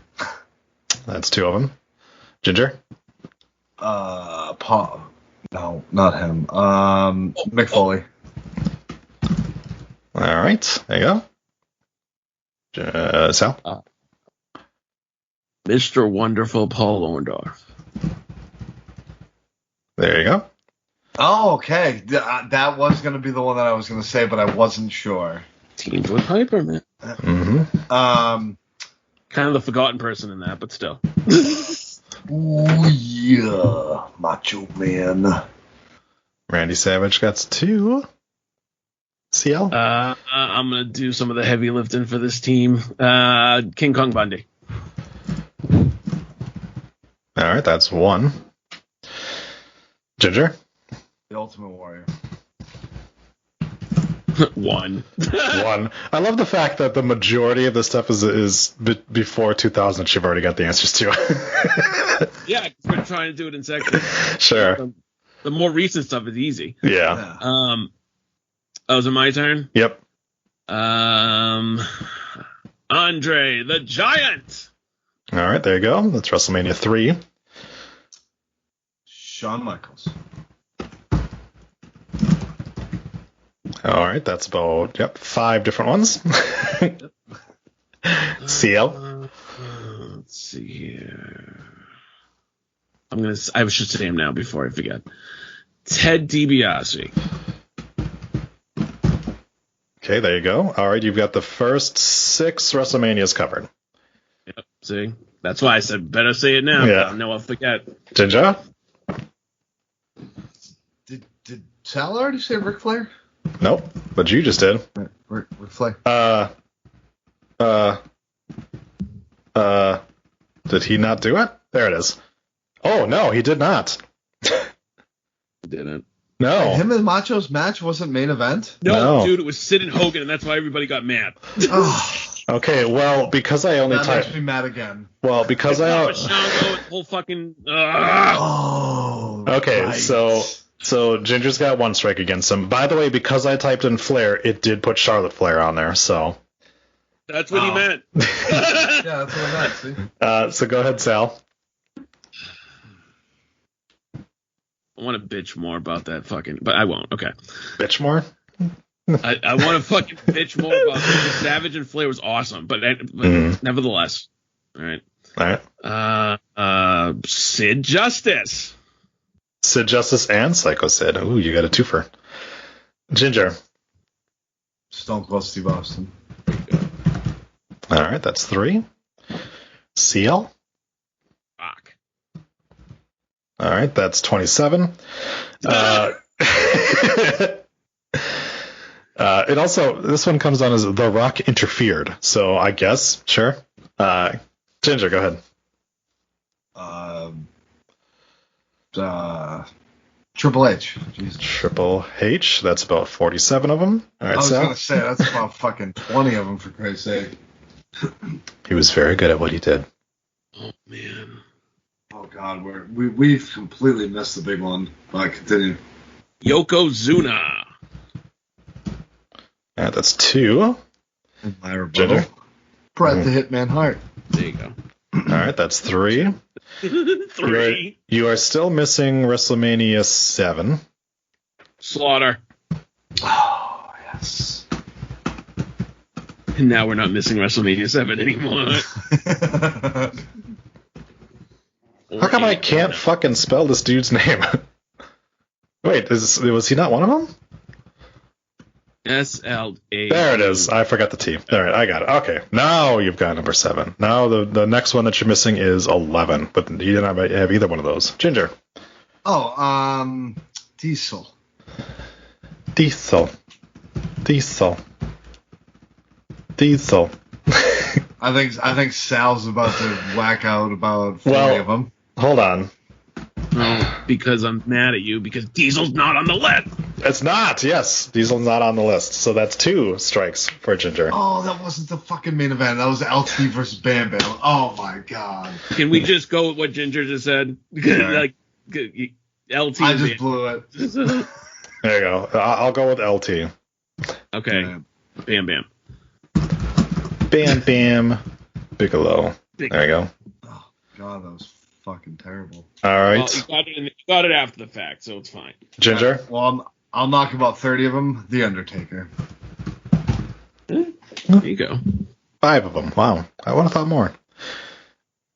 That's 2 of them. Ginger. Paul. No, not him. Mick Foley. All right, there you go. Sal? Mr. Wonderful Paul Orndorff. There you go. Oh, okay. That was going to be the one that I was going to say, but I wasn't sure. Teams with Piper, man. Mm-hmm. Kind of the forgotten person in that, but still. Oh, yeah. Macho Man. Randy Savage got 2. CL? I'm going to do some of the heavy lifting for this team. King Kong Bundy. All right, that's 1. Ginger? The Ultimate Warrior. 1. 1. I love the fact that the majority of the stuff is before 2000 you've already got the answers to. Yeah, we're trying to do it in sections. Sure. The more recent stuff is easy. Yeah. Oh, is it my turn? Yep. Andre the Giant. All right, there you go. That's WrestleMania 3. Shawn Michaels. All right, that's about 5 different ones. CL. Let's see here. I should say him now before I forget. Ted DiBiase. Okay, there you go. All right, you've got the first 6 WrestleManias covered. Yep. See, that's why I said better say it now. Yeah. I know I'll forget. Ginger. Did Sal already say Ric Flair? Nope, but you just did. Ric Flair. Did he not do it? There it is. Oh no, he did not. Didn't. No. Him and Macho's match wasn't main event? No, dude, it was Sid and Hogan, and that's why everybody got mad. Okay, well, because I only that typed. makes me mad again. Well, because whole fucking. Oh. Okay, right. so Ginger's got 1 strike against him. By the way, because I typed in Flair, it did put Charlotte Flair on there. So. That's what he meant. Yeah, that's what I meant. See? So go ahead, Sal. I want to bitch more about that fucking, but I won't. Okay. Bitch more. I want to fucking bitch more about it. Savage and Flair was awesome, but nevertheless. All right. All right. Sid Justice. Sid Justice and Psycho Sid. Ooh, you got a 2-fer. Ginger. Stone Cold Steve Austin. All right, that's 3. CL. Fuck. All right, that's 27. It also, this one comes on as The Rock interfered. So I guess, sure. Ginger, go ahead. Triple H. Jesus. Triple H. That's about 47 of them. All right, I was Sal. going to say, that's about fucking 20 of them, for Christ's sake. He was very good at what he did. Oh, man. Oh, God, we've completely missed the big one. But continue. Yokozuna. All right, that's 2. My rebuttal. Ginger. Bret the Hitman Hart. There you go. All right, that's 3. 3. You are still missing WrestleMania 7. Slaughter. Oh, yes. And now we're not missing WrestleMania 7 anymore. How come I can't fucking spell this dude's name? Wait, was he not one of them? SLA. There it is. I forgot the T. All right, I got it. Okay, now you've got number 7. Now the next one that you're missing is 11, but you didn't have either one of those. Ginger. Oh, Diesel. Diesel. I think Sal's about to whack out about 40 of them. Hold on. No, because I'm mad at you because Diesel's not on the list. It's not. Yes, Diesel's not on the list, so that's 2 strikes for Ginger. Oh, that wasn't the fucking main event. That was LT versus Bam Bam. Oh my god. Can we just go with what Ginger just said? Like LT. I just blew it. There you go. I'll go with LT. Okay. Bam Bam. Bam Bam Bigelow. There you go. Oh god, that was fucking terrible. All right. Well, you got it in the got it after the fact, so it's fine. Ginger? Well, I'll knock about 30 of them. The Undertaker. There you go. 5 of them. Wow. I would have thought more.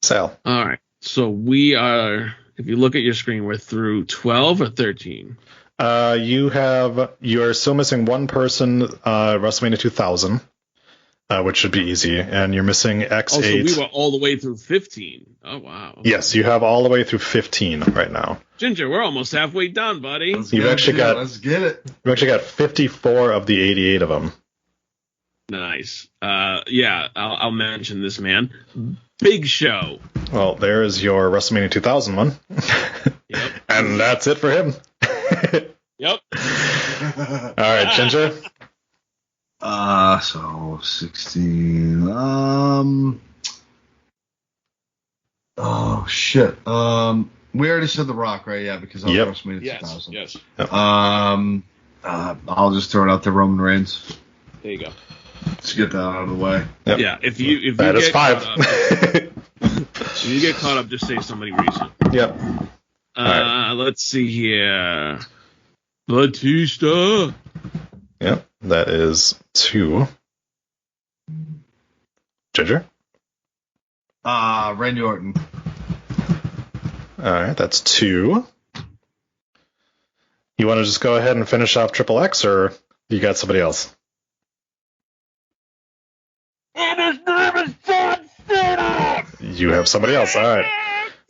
Sal. All right. So we are, if you look at your screen, we're through 12 or 13. You're still missing one person, WrestleMania 2000, which should be easy, and you're missing X8. Oh, so we were all the way through 15. Oh, wow. Yes, you have all the way through 15 right now. Ginger, we're almost halfway done, buddy. Let's get it. You've actually got 54 of the 88 of them. Nice. Yeah, I'll mention this man. Big Show. Well, there's your WrestleMania 2000 one. Yep. And that's it for him. Yep. All right, Ginger. So 16. Oh shit. We already said The Rock, right? Yeah, because I was WrestleMania 2000. Yes. Yep. I'll just throw it out there. Roman Reigns. There you go. Let's get that out of the way. Yep. Yeah. If you That is get 5. if you get caught up, just say somebody recent. Yep. Right. Let's see here. Batista. Yep. That is 2. Ginger. Randy Orton. All right, that's 2. You want to just go ahead and finish off Triple X, or you got somebody else? You have somebody else. All right.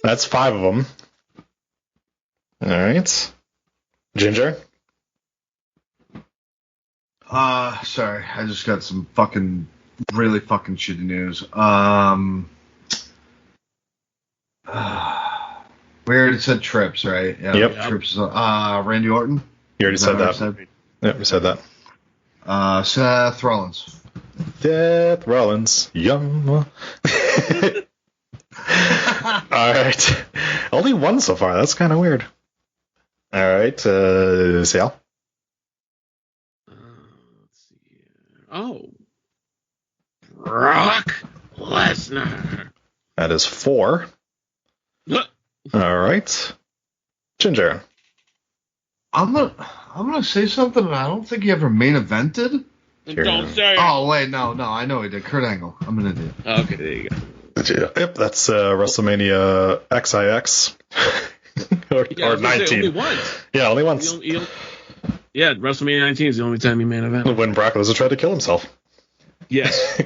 That's 5 of them. All right. Ginger? Sorry. I just got some really fucking shitty news. We already said Trips, right? Yeah. Yep. Trips. Randy Orton? You already said that. Yep, you said that. Seth Rollins. Seth Rollins. Yum. All right. Only 1 so far. That's kind of weird. All right. Sal? Let's see. Oh. Brock Lesnar. That is 4. All right. Ginger. I'm gonna say something that I don't think he ever main evented. Don't say it. Oh wait, no, I know he did. Kurt Angle. I'm an idiot. Okay, there you go. Yep, that's WrestleMania XIX. or 19. Only once. Yeah, only once. Yeah, WrestleMania 19 is the only time he main event. When Brock Lesnar tried to kill himself. Yes.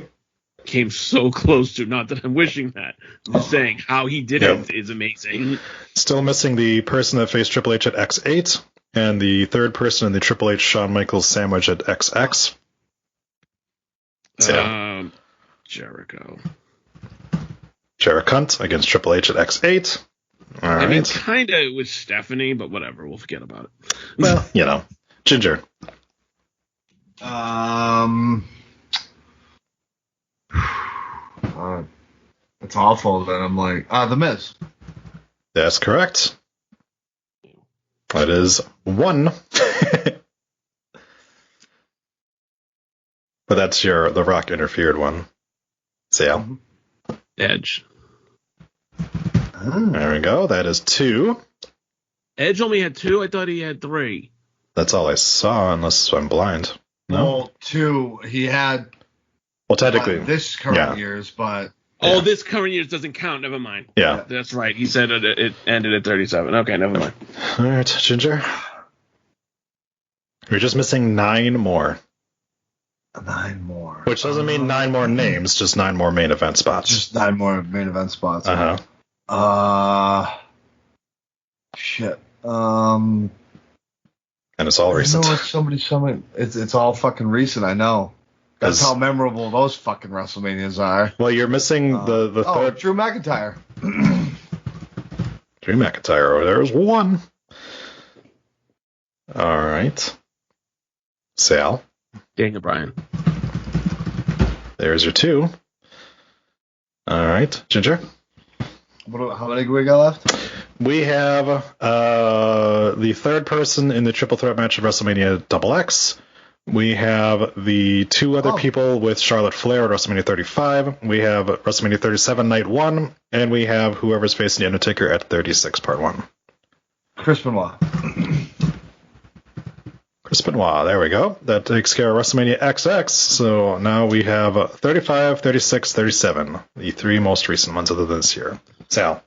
Came so close to, not that I'm wishing that. I'm just saying how he did it is amazing. Still missing the person that faced Triple H at X8, and the third person in the Triple H Shawn Michaels sandwich at XX. Jericho. Jericho against Triple H at X8. All right. I mean, kind of with Stephanie, but whatever. We'll forget about it. Well, Ginger. It's awful that I'm like, The Miz. That's correct. That is 1. But that's the Rock interfered one. Sale. Edge. There we go. That is 2. Edge only had 2. I thought he had 3. That's all I saw, unless I'm blind. No. Well, 2. He had. Well, technically, this current year's, but. Oh, this current year's doesn't count. Never mind. Yeah. That's right. He said it ended at 37. Okay, never mind. All right, Ginger. You're just missing 9 more. 9 more. Which doesn't mean 9 more names, just 9 more main event spots. Just 9 more main event spots. Shit. And it's all recent. I know somebody. It's all fucking recent. I know. That's how memorable those fucking WrestleManias are. Well, you're missing the third. Drew McIntyre. Drew McIntyre. There's 1. All right. Sal. Daniel Bryan. There's your 2. All right. Ginger. How many do we got left? We have the third person in the triple threat match of WrestleMania XX. We have the 2 other people with Charlotte Flair at WrestleMania 35. We have WrestleMania 37 Night 1. And we have whoever's facing The Undertaker at 36 Part 1. Chris Benoit. Chris Benoit, there we go. That takes care of WrestleMania XX. So now we have 35, 36, 37. The three most recent ones of this year. Sal.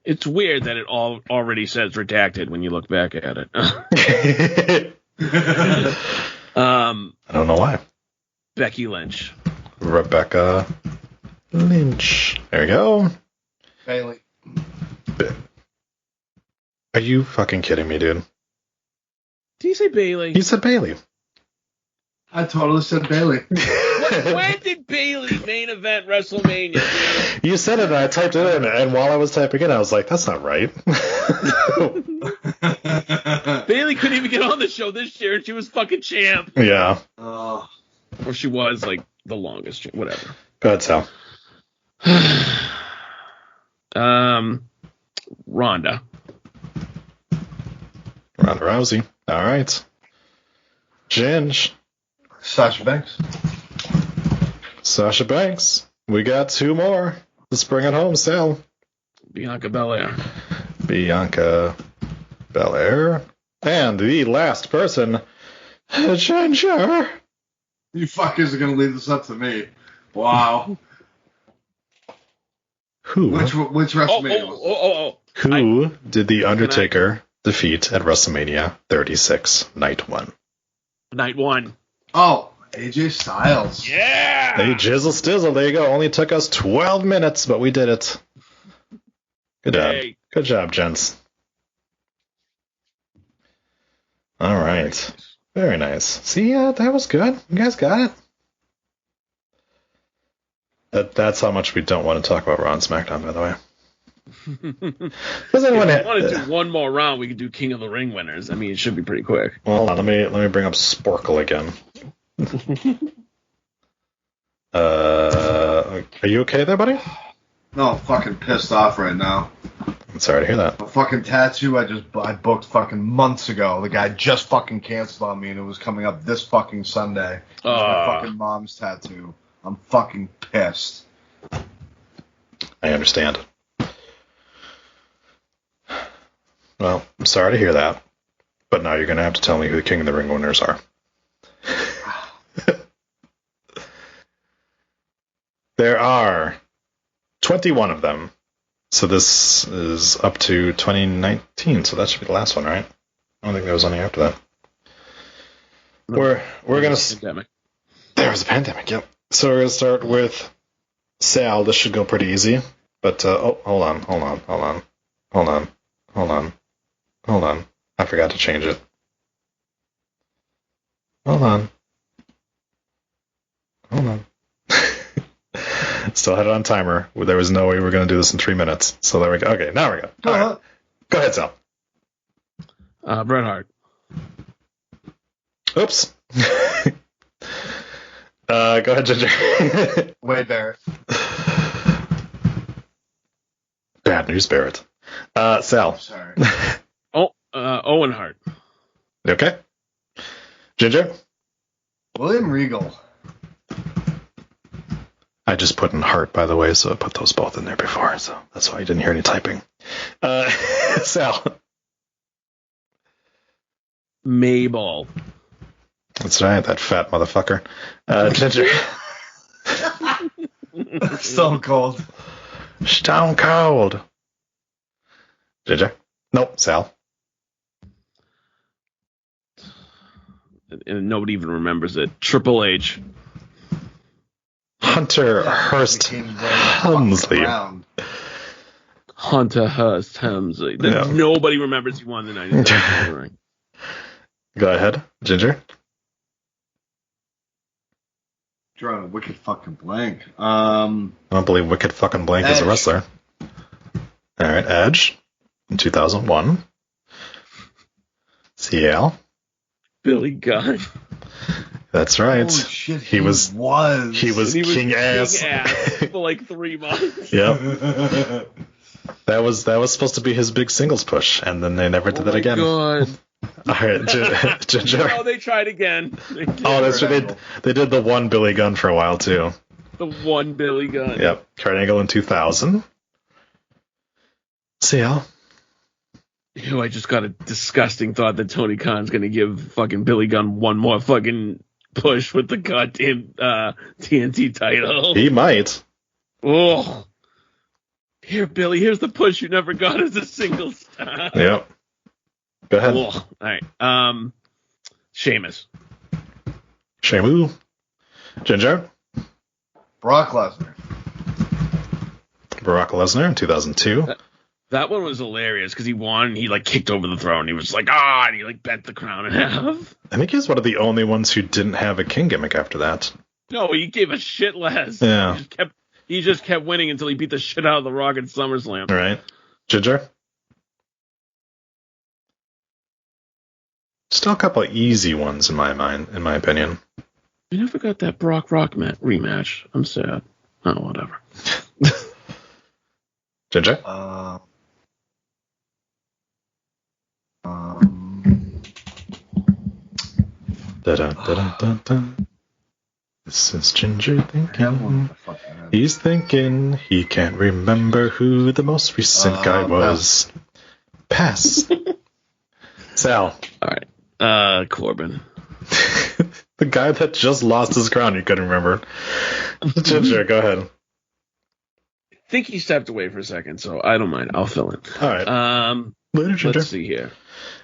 It's weird that it all already says redacted when you look back at it. I don't know why. Becky Lynch. Rebecca Lynch. There we go. Bailey. Are you fucking kidding me, dude? Did you say Bailey? You said Bailey. I totally said Bailey. When did Bailey main event WrestleMania? Dude? You said it, and I typed it in, and while I was typing it, I was like, that's not right. Bailey couldn't even get on the show this year, and she was fucking champ. Yeah. Or she was, like, the longest champ. Whatever. Go ahead, Sal. Ronda. Ronda Rousey. All right. Ginge. Sasha Banks. Sasha Banks. We got two more. Let's bring it home, Sal. Bianca Belair. Bianca Belair. And the last person, Ginger. You fuckers are gonna leave this up to me. Wow. Who? Which WrestleMania? Who did The Undertaker defeat at WrestleMania 36, Night 1? Night 1. Oh, AJ Styles. Yeah! Hey, Jizzle Stizzle, there you go. Only took us 12 minutes, but we did it. Good job. Hey. Good job, gents. All right. Very nice. See, that was good. You guys got it. That's how much we don't want to talk about Raw and SmackDown, by the way. If we want to do one more round, we could do King of the Ring winners. I mean, it should be pretty quick. Well, hold on, let me bring up Sporkle again. Are you okay there, buddy? No, I'm fucking pissed off right now. I'm sorry to hear that. A fucking tattoo I booked fucking months ago. The guy just fucking canceled on me, and it was coming up this fucking Sunday. It was my fucking mom's tattoo. I'm fucking pissed. I understand. Well, I'm sorry to hear that, but now you're going to have to tell me who the King of the Ring winners are. There are 21 of them. So this is up to 2019, so that should be the last one, right? I don't think there was any after that. No, we're going to... Pandemic. There was a pandemic, yep. So we're going to start with Sal. This should go pretty easy. But, hold on. I forgot to change it. Hold on. Still had it on timer. There was no way we were going to do this in 3 minutes. So there we go. Okay, now we go. All right. Go ahead, Sal. Bret Hart. Oops. Go ahead, Ginger. Wade Barrett. Bad news, Barrett. Sal. Sorry. Owen Hart. Okay. Ginger. William Regal. I just put in Hart, by the way, so I put those both in there before, so that's why you didn't hear any typing. Sal. Mabel. That's right, that fat motherfucker. Ginger. Stone Cold. Stone Cold. Ginger. Nope, Sal. And nobody even remembers it. Triple H. Hunter Hearst Helmsley. Hunter Hearst Helmsley. Yeah. Nobody remembers he won the 97 ring. Go ahead, Ginger. Drawing a wicked fucking blank. I don't believe Wicked fucking Blank is a wrestler. All right, Edge in 2001. CL. Billy Gunn. That's right. Holy shit, he was king ass for like 3 months. Yep. That was supposed to be his big singles push, and then they never did that again. God. All right, Ginger. Oh, they tried again. That's right. They did the one Billy Gunn for a while too. The one Billy Gunn. Yep. Kurt Angle in 2000. CL. Ew, I just got a disgusting thought that Tony Khan's going to give fucking Billy Gunn one more fucking push with the goddamn TNT title. He might. Oh. Here, Billy, here's the push you never got as a single star. Yep. Go ahead. Oh. All right. Sheamus. Shamu. Ginger. Brock Lesnar. Brock Lesnar in 2002. That one was hilarious because he won and he like kicked over the throne. He was like, and he like bent the crown in half. I think he's one of the only ones who didn't have a king gimmick after that. No, he gave a shit less. Yeah. He just kept winning until he beat the shit out of The Rock at SummerSlam. All right. Ginger. Still a couple of easy ones in my opinion. You never got that Brock Rock rematch. I'm sad. Oh, whatever. Ginger. This is Ginger thinking. He's thinking he can't remember who the most recent guy was. Pass. Sal. All right. Corbin. The guy that just lost his crown, you couldn't remember. Ginger, go ahead. I think he stepped away for a second, so I don't mind. I'll fill in. All right. Later, Ginger. Let's see here.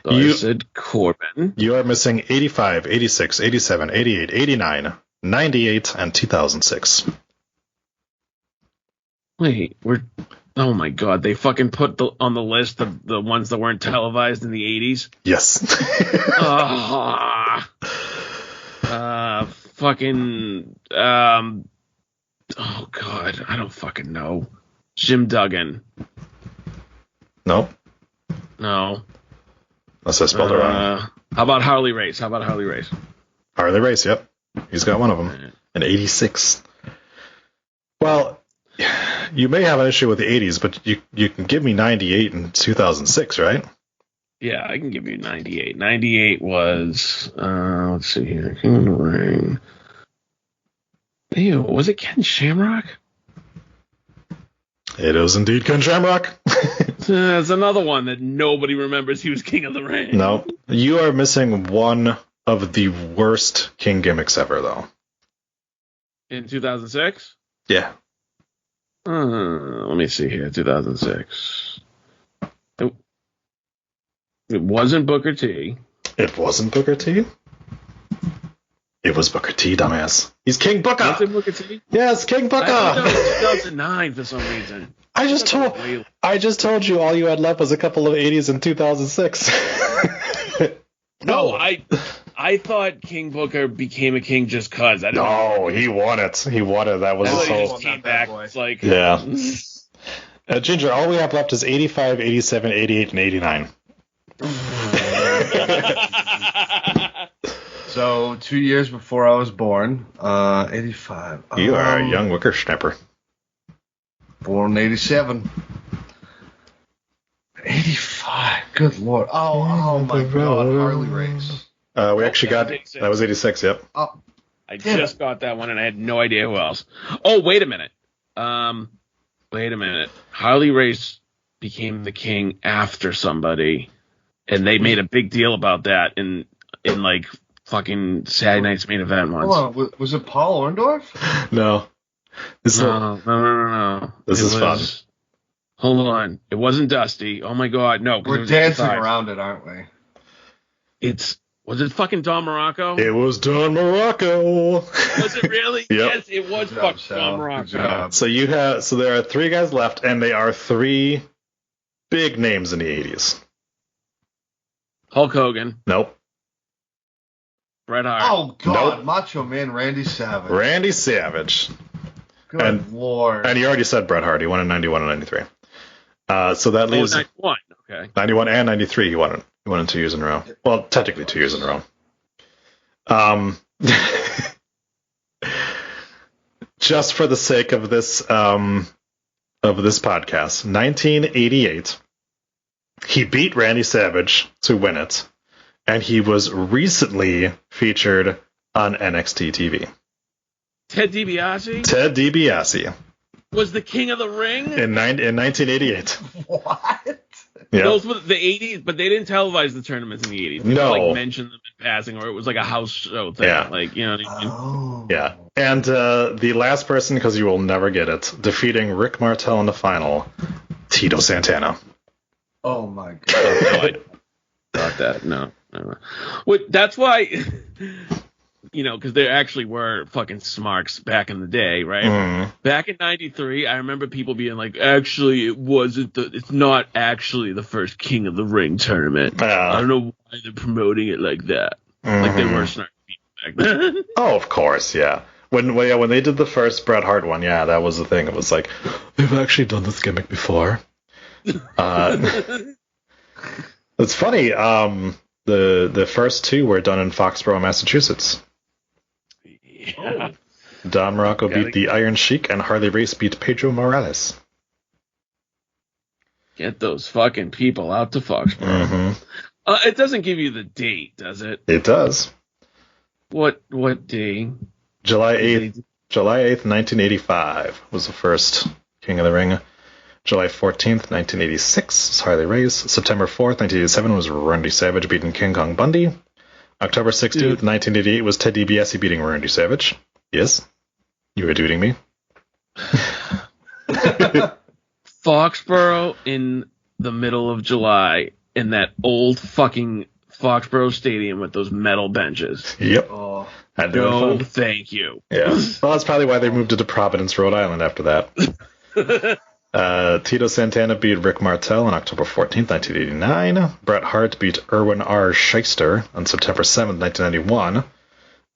So I said Corbin. You are missing 85, 86, 87, 88, 89, 98, and 2006. Wait, oh my god, they fucking put on the list the ones that weren't televised in the 80s? Yes. Oh god, I don't fucking know. Jim Duggan. Nope. No. Unless I spelled it wrong. How about Harley Race? Harley Race, yep. He's got one of them. In 86. Well, you may have an issue with the 80s, but you can give me 98 and 2006, right? Yeah, I can give you 98. 98 was, let's see here. King of the Ring. Ew, was it Ken Shamrock? It is indeed Ken Shamrock. There's another one that nobody remembers he was King of the Ring. No, you are missing one of the worst King gimmicks ever, though. In 2006? Yeah. Let me see here. 2006. It wasn't Booker T. It wasn't Booker T? It was Booker T, dumbass. He's King Booker. Was it Booker T? Yes, King Booker. I thought that was 2009 for some reason. I just told you all you had left was a couple of 80s and 2006. No, I thought King Booker became a king just cause. No, he won it. He won it. That was his whole. whole. Just came back. It's like yeah. Ginger, all we have left is 85, 87, 88, and 89. So 2 years before I was born, 85. You are a young whippersnapper. Born in 87. 85. Good lord. Oh my god. Harley Race. We actually got that was 86. Yep. Oh, I just got that one and I had no idea who else. Oh, wait a minute. Harley Race became the king after somebody, and they made a big deal about that in like fucking Saturday Night's Main Event once. Hold on, was it Paul Orndorff? No. No. This is fun. Hold on. It wasn't Dusty. Oh my god, no. We're dancing around it, aren't we? Was it fucking Don Morocco? It was Don Morocco. Was it really? Yep. Yes, it was fucking Don Morocco. So there are three guys left, and they are three big names in the 80s. Hulk Hogan. Nope. Bret Hart. Oh god, Nope. Macho Man Randy Savage. Randy Savage. Good lord. And you already said Bret Hart. He won in 91 and 93. So that leaves 91. Okay. 91 and 93. He won in 2 years in a row. Well, technically 2 years in a row. Just for the sake of this podcast, 1988, he beat Randy Savage to win it, and he was recently featured on NXT TV. Ted DiBiase? Ted DiBiase. Was the King of the Ring? In 1988. What? Yeah. Those were the 80s, but they didn't televise the tournaments in the 80s. They No. just, like, mentioned them in passing, or it was like a house show thing. Yeah. Like, you know what I mean? Oh. Yeah. And the last person, because you will never get it, defeating Rick Martel in the final, Tito Santana. Oh my god. God. Not that. No. That's why, you know, because there actually were fucking smarks back in the day, right? Mm. Back in '93, I remember people being like, actually, it's not actually the first King of the Ring tournament. I don't know why they're promoting it like that. Like they were smart people back then. Oh, of course, yeah. When they did the first Bret Hart one, yeah, that was the thing. It was like, they've actually done this gimmick before. It's funny. The first two were done in Foxborough, Massachusetts. Yeah. Don Morocco beat the Iron Sheik, and Harley Race beat Pedro Morales. Get those fucking people out to Foxborough. Mm-hmm. It doesn't give you the date, does it? It does. What day? July 8th, 1985 was the first King of the Ring. July 14th, 1986 was Harley Race. September 4th, 1987 was Randy Savage beating King Kong Bundy. October 16th, 1988 was Ted DiBiase beating Randy Savage. Yes, you were duding me. Foxborough in the middle of July in that old fucking Foxborough Stadium with those metal benches. Yep. Oh. No, thank you. Yeah. Well, that's probably why they moved it to Providence, Rhode Island after that. Tito Santana beat Rick Martel on October 14th, 1989. Bret Hart beat Erwin R. Shyster on September 7th, 1991. And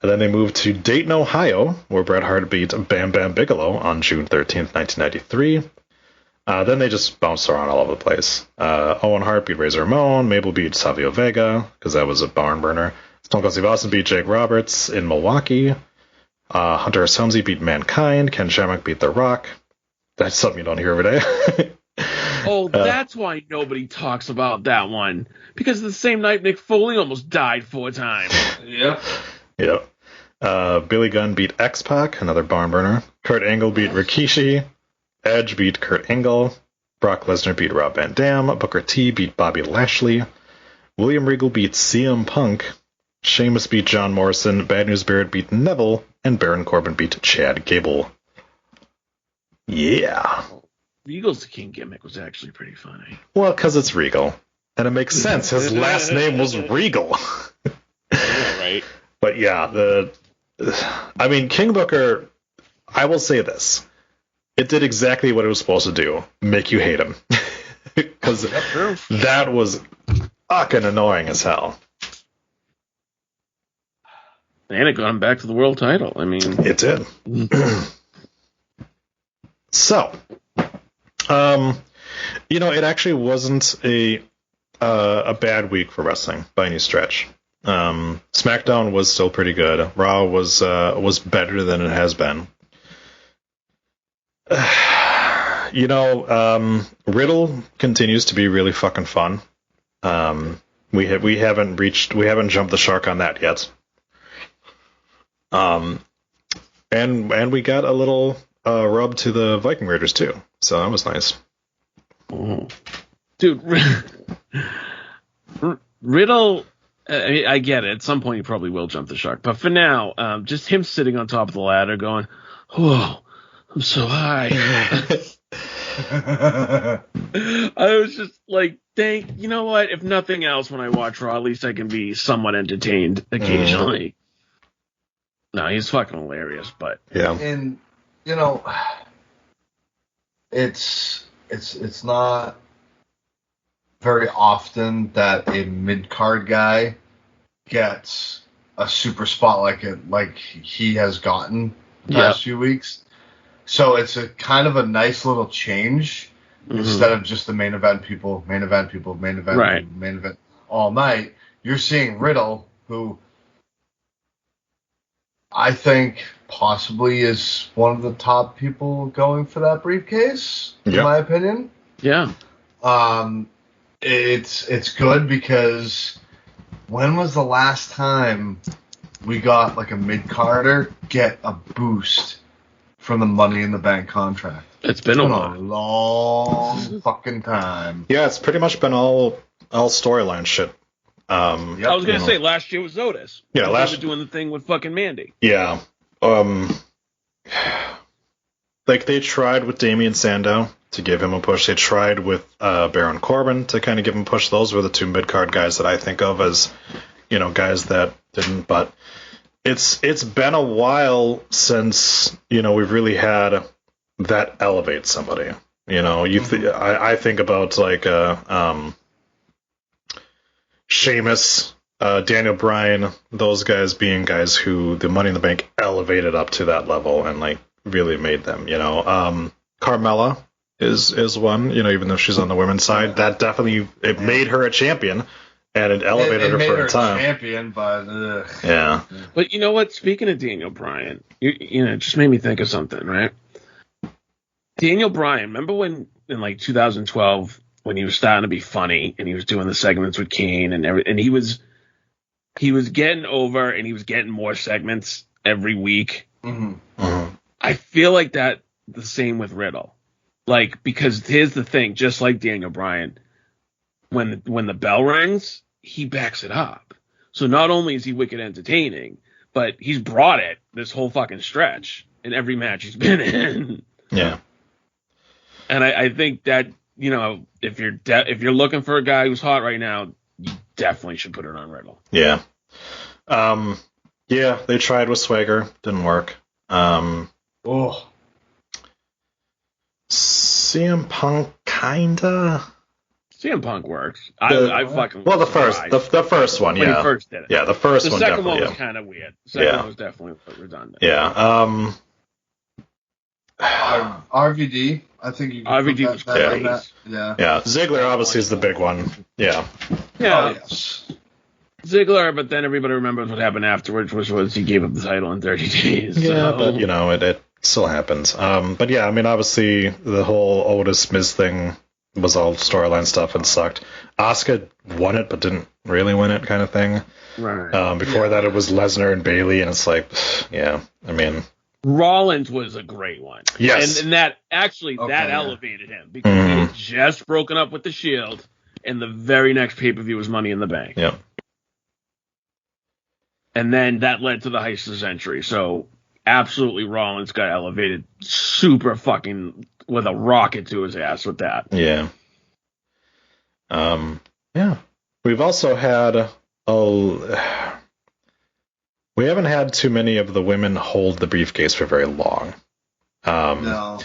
then they moved to Dayton, Ohio, where Bret Hart beat Bam Bam Bigelow on June 13th, 1993. Then they just bounced around all over the place. Owen Hart beat Razor Ramon. Mabel beat Savio Vega, because that was a barn burner. Stone Cold Steve Austin beat Jake Roberts in Milwaukee. Hunter S. Helmsley beat Mankind. Ken Shamrock beat The Rock. That's something you don't hear every day. That's why nobody talks about that one. Because the same night Mick Foley almost died 4 times. Yep. Yep. Billy Gunn beat X-Pac, another barn burner. Kurt Angle beat Rikishi. Edge beat Kurt Angle. Brock Lesnar beat Rob Van Dam. Booker T beat Bobby Lashley. William Regal beat CM Punk. Sheamus beat John Morrison. Bad News Barrett beat Neville. And Baron Corbin beat Chad Gable. Yeah. Regal's King gimmick was actually pretty funny. Well, because it's Regal. And it makes sense. His last name was Regal. Yeah, right. But yeah, King Booker, I will say this. It did exactly what it was supposed to do. Make you hate him. Because that was fucking annoying as hell. And it got him back to the world title. I mean, it did. So, it actually wasn't a bad week for wrestling by any stretch. SmackDown was still pretty good. Raw was better than it has been. Riddle continues to be really fucking fun. We haven't jumped the shark on that yet. And we got a little rub to the Viking Raiders too, so that was nice. Dude, Riddle, I get it. At some point, he probably will jump the shark, but for now, just him sitting on top of the ladder, going, "Whoa, I'm so high." I was just like, you know what? If nothing else, when I watch Raw, at least I can be somewhat entertained occasionally. No, he's fucking hilarious, but yeah. And it's not very often that a mid-card guy gets a super spot like he has gotten the past few weeks. So it's a kind of a nice little change instead of just the main event people all night. You're seeing Riddle, who I think possibly is one of the top people going for that briefcase, in my opinion. Yeah. It's good because when was the last time we got like a mid-carder get a boost from the Money in the Bank contract? It's been a a while. long fucking time. Yeah, it's pretty much been all storyline shit. Yep. I was gonna say last year was Otis. Yeah, They were doing the thing with fucking Mandy. Yeah. Like they tried with Damian Sandow to give him a push. They tried with Baron Corbin to kind of give him a push. Those were the two mid-card guys that I think of as, guys that didn't. But it's been a while since, we've really had that elevate somebody. I think about like Sheamus, Daniel Bryan, those guys being guys who the Money in the Bank elevated up to that level and like really made them. Carmella is one. Even though she's on the women's side, that definitely it made her a champion and it elevated her for a time. Champion, but yeah. But you know what? Speaking of Daniel Bryan, it just made me think of something, right? Daniel Bryan, remember when in like 2012 when he was starting to be funny and he was doing the segments with Kane and everything, and he was getting over and he was getting more segments every week. Mm-hmm. I feel like that the same with Riddle, like because here's the thing, just like Daniel Bryan, when the bell rings, he backs it up. So not only is he wicked entertaining, but he's brought it this whole fucking stretch in every match he's been in. Yeah. And I think that, if you're looking for a guy who's hot right now, you definitely should put it on Riddle. Yeah. Yeah, they tried with Swagger, didn't work. CM Punk kinda. CM Punk works. I fucking the first one, when yeah. he first did it. Yeah, the first one. The second definitely, one was kind of weird. The second one was definitely redundant. Yeah. RVD, I think you can RVD was great. Yeah. Ziggler obviously is the big one. Yeah. Yeah. Oh, yes. Ziggler, but then everybody remembers what happened afterwards, which was he gave up the title in 30 days. Yeah, so. but it still happens. But yeah, I mean, obviously the whole Otis Miz thing was all storyline stuff and sucked. Asuka won it, but didn't really win it, kind of thing. Right. Before that, it was Lesnar and Bayley, and it's like, yeah, I mean. Rollins was a great one. Yes. And that actually, that elevated him because he had just broken up with the Shield, and the very next pay-per-view was Money in the Bank. Yeah. And then that led to the Heist of the Century. So absolutely Rollins got elevated super fucking with a rocket to his ass with that. Yeah. Yeah. We've also had we haven't had too many of the women hold the briefcase for very long. No.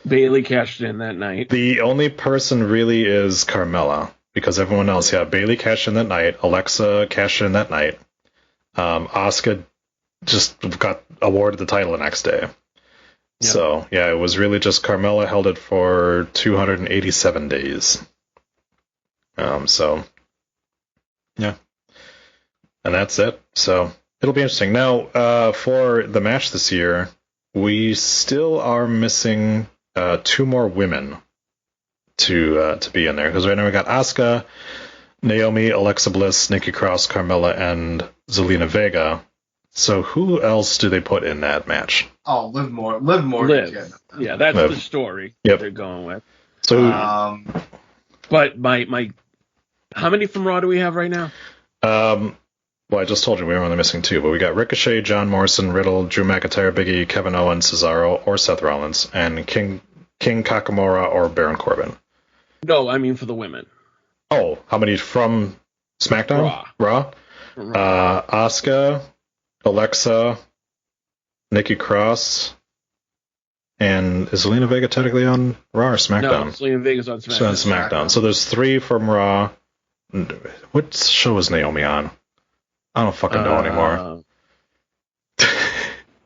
Bayley cashed in that night. The only person really is Carmella, because everyone else, Bayley cashed in that night, Alexa cashed in that night, Asuka just got awarded the title the next day. Yep. So, yeah, it was really just Carmella held it for 287 days. So, yeah. And that's it. So, it'll be interesting. Now, for the match this year, we still are missing 2 more women to be in there. Because right now we got Asuka, Naomi, Alexa Bliss, Nikki Cross, Carmella, and Zelina Vega. So who else do they put in that match? Oh, Liv Morgan. Yeah, that's Liv. The story Yep. they're going with. So, but my, how many from Raw do we have right now? Well, I just told you we were only missing 2, but we got Ricochet, John Morrison, Riddle, Drew McIntyre, Big E, Kevin Owens, Cesaro, or Seth Rollins, and King Kakamura or Baron Corbin. No, I mean for the women. Oh, how many from SmackDown? Raw. Asuka, Alexa, Nikki Cross, and is Zelina Vega technically on Raw or SmackDown? No, Zelina Vega's on SmackDown. So on SmackDown. So there's 3 from Raw. What show is Naomi on? I don't fucking know anymore.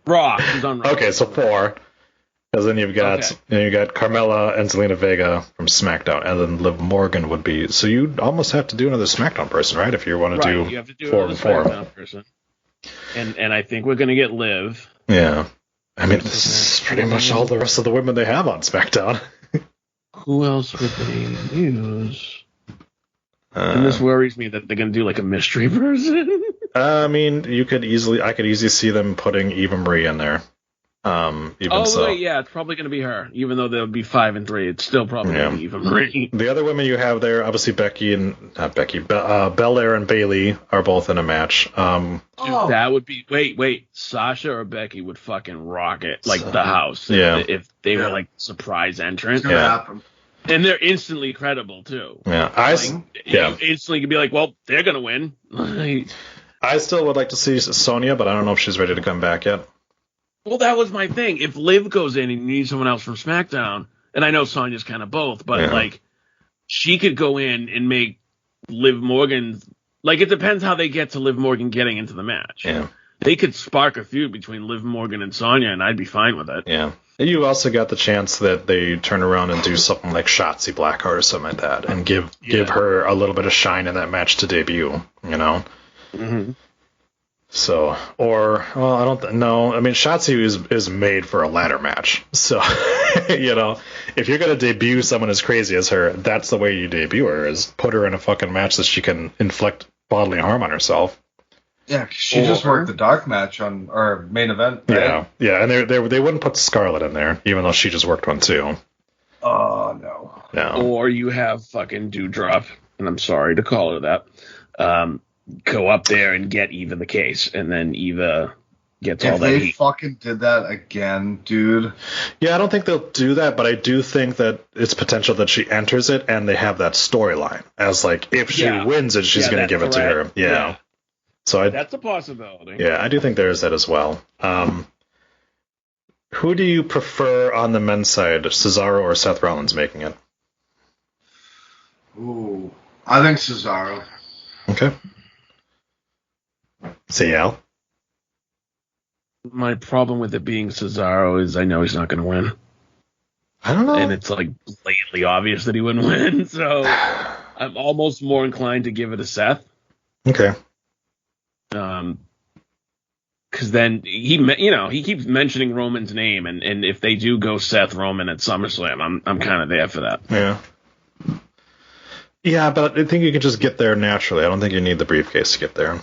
Raw. She's on Raw. Okay, so 4. Because then you've got Carmella and Zelina Vega from SmackDown, and then Liv Morgan would be. So you almost have to do another SmackDown person, right? If you want to you have to do 4 another and 4. SmackDown person. And I think we're gonna get Liv. Yeah. I mean, this is pretty much all the rest of the women they have on SmackDown. Who else would they use? And this worries me that they're gonna do like a mystery person. I mean, I could easily see them putting Eva Marie in there. Yeah, it's probably going to be her. Even though they'll be 5-3, it's still probably going to be Eva Marie. The other women you have there, obviously Belair and Bayley are both in a match. That would be wait, Sasha or Becky would fucking rock it like the house. If they were like surprise entrant. It's gonna happen. And they're instantly credible too. Yeah, you instantly could be like, well, they're gonna win. I still would like to see Sonya, but I don't know if she's ready to come back yet. Well, that was my thing. If Liv goes in and you need someone else from SmackDown, and I know Sonya's kind of both, but like she could go in and make Liv Morgan. Like, it depends how they get to Liv Morgan getting into the match. Yeah. They could spark a feud between Liv Morgan and Sonya, and I'd be fine with it. Yeah. You also got the chance that they turn around and do something like Shotzi Blackheart or something like that, and give her a little bit of shine in that match to debut, you know? Mm-hmm. So, I don't know. I mean, Shotzi is made for a ladder match. So, you know, if you're going to debut someone as crazy as her, that's the way you debut her, is put her in a fucking match that she can inflict bodily harm on herself. Yeah, she just worked the dark match on our main event. Right? Yeah, and they wouldn't put Scarlett in there, even though she just worked one too. Oh, no. Or you have fucking Doudrop, and I'm sorry to call her that, go up there and get Eva the case, and then Eva gets all that heat. If they fucking did that again, dude. Yeah, I don't think they'll do that, but I do think that it's potential that she enters it, and they have that storyline as, like, if she wins it, she's going to give it to her. Yeah. So that's a possibility. Yeah, I do think there is that as well. Who do you prefer on the men's side, Cesaro or Seth Rollins making it? Ooh, I think Cesaro. Okay. Say Al. My problem with it being Cesaro is I know he's not going to win. I don't know. And it's like blatantly obvious that he wouldn't win, so I'm almost more inclined to give it to Seth. Okay. Because then he keeps mentioning Roman's name, and if they do go Seth Roman at SummerSlam, I'm kind of there for that. Yeah. Yeah, but I think you can just get there naturally. I don't think you need the briefcase to get there.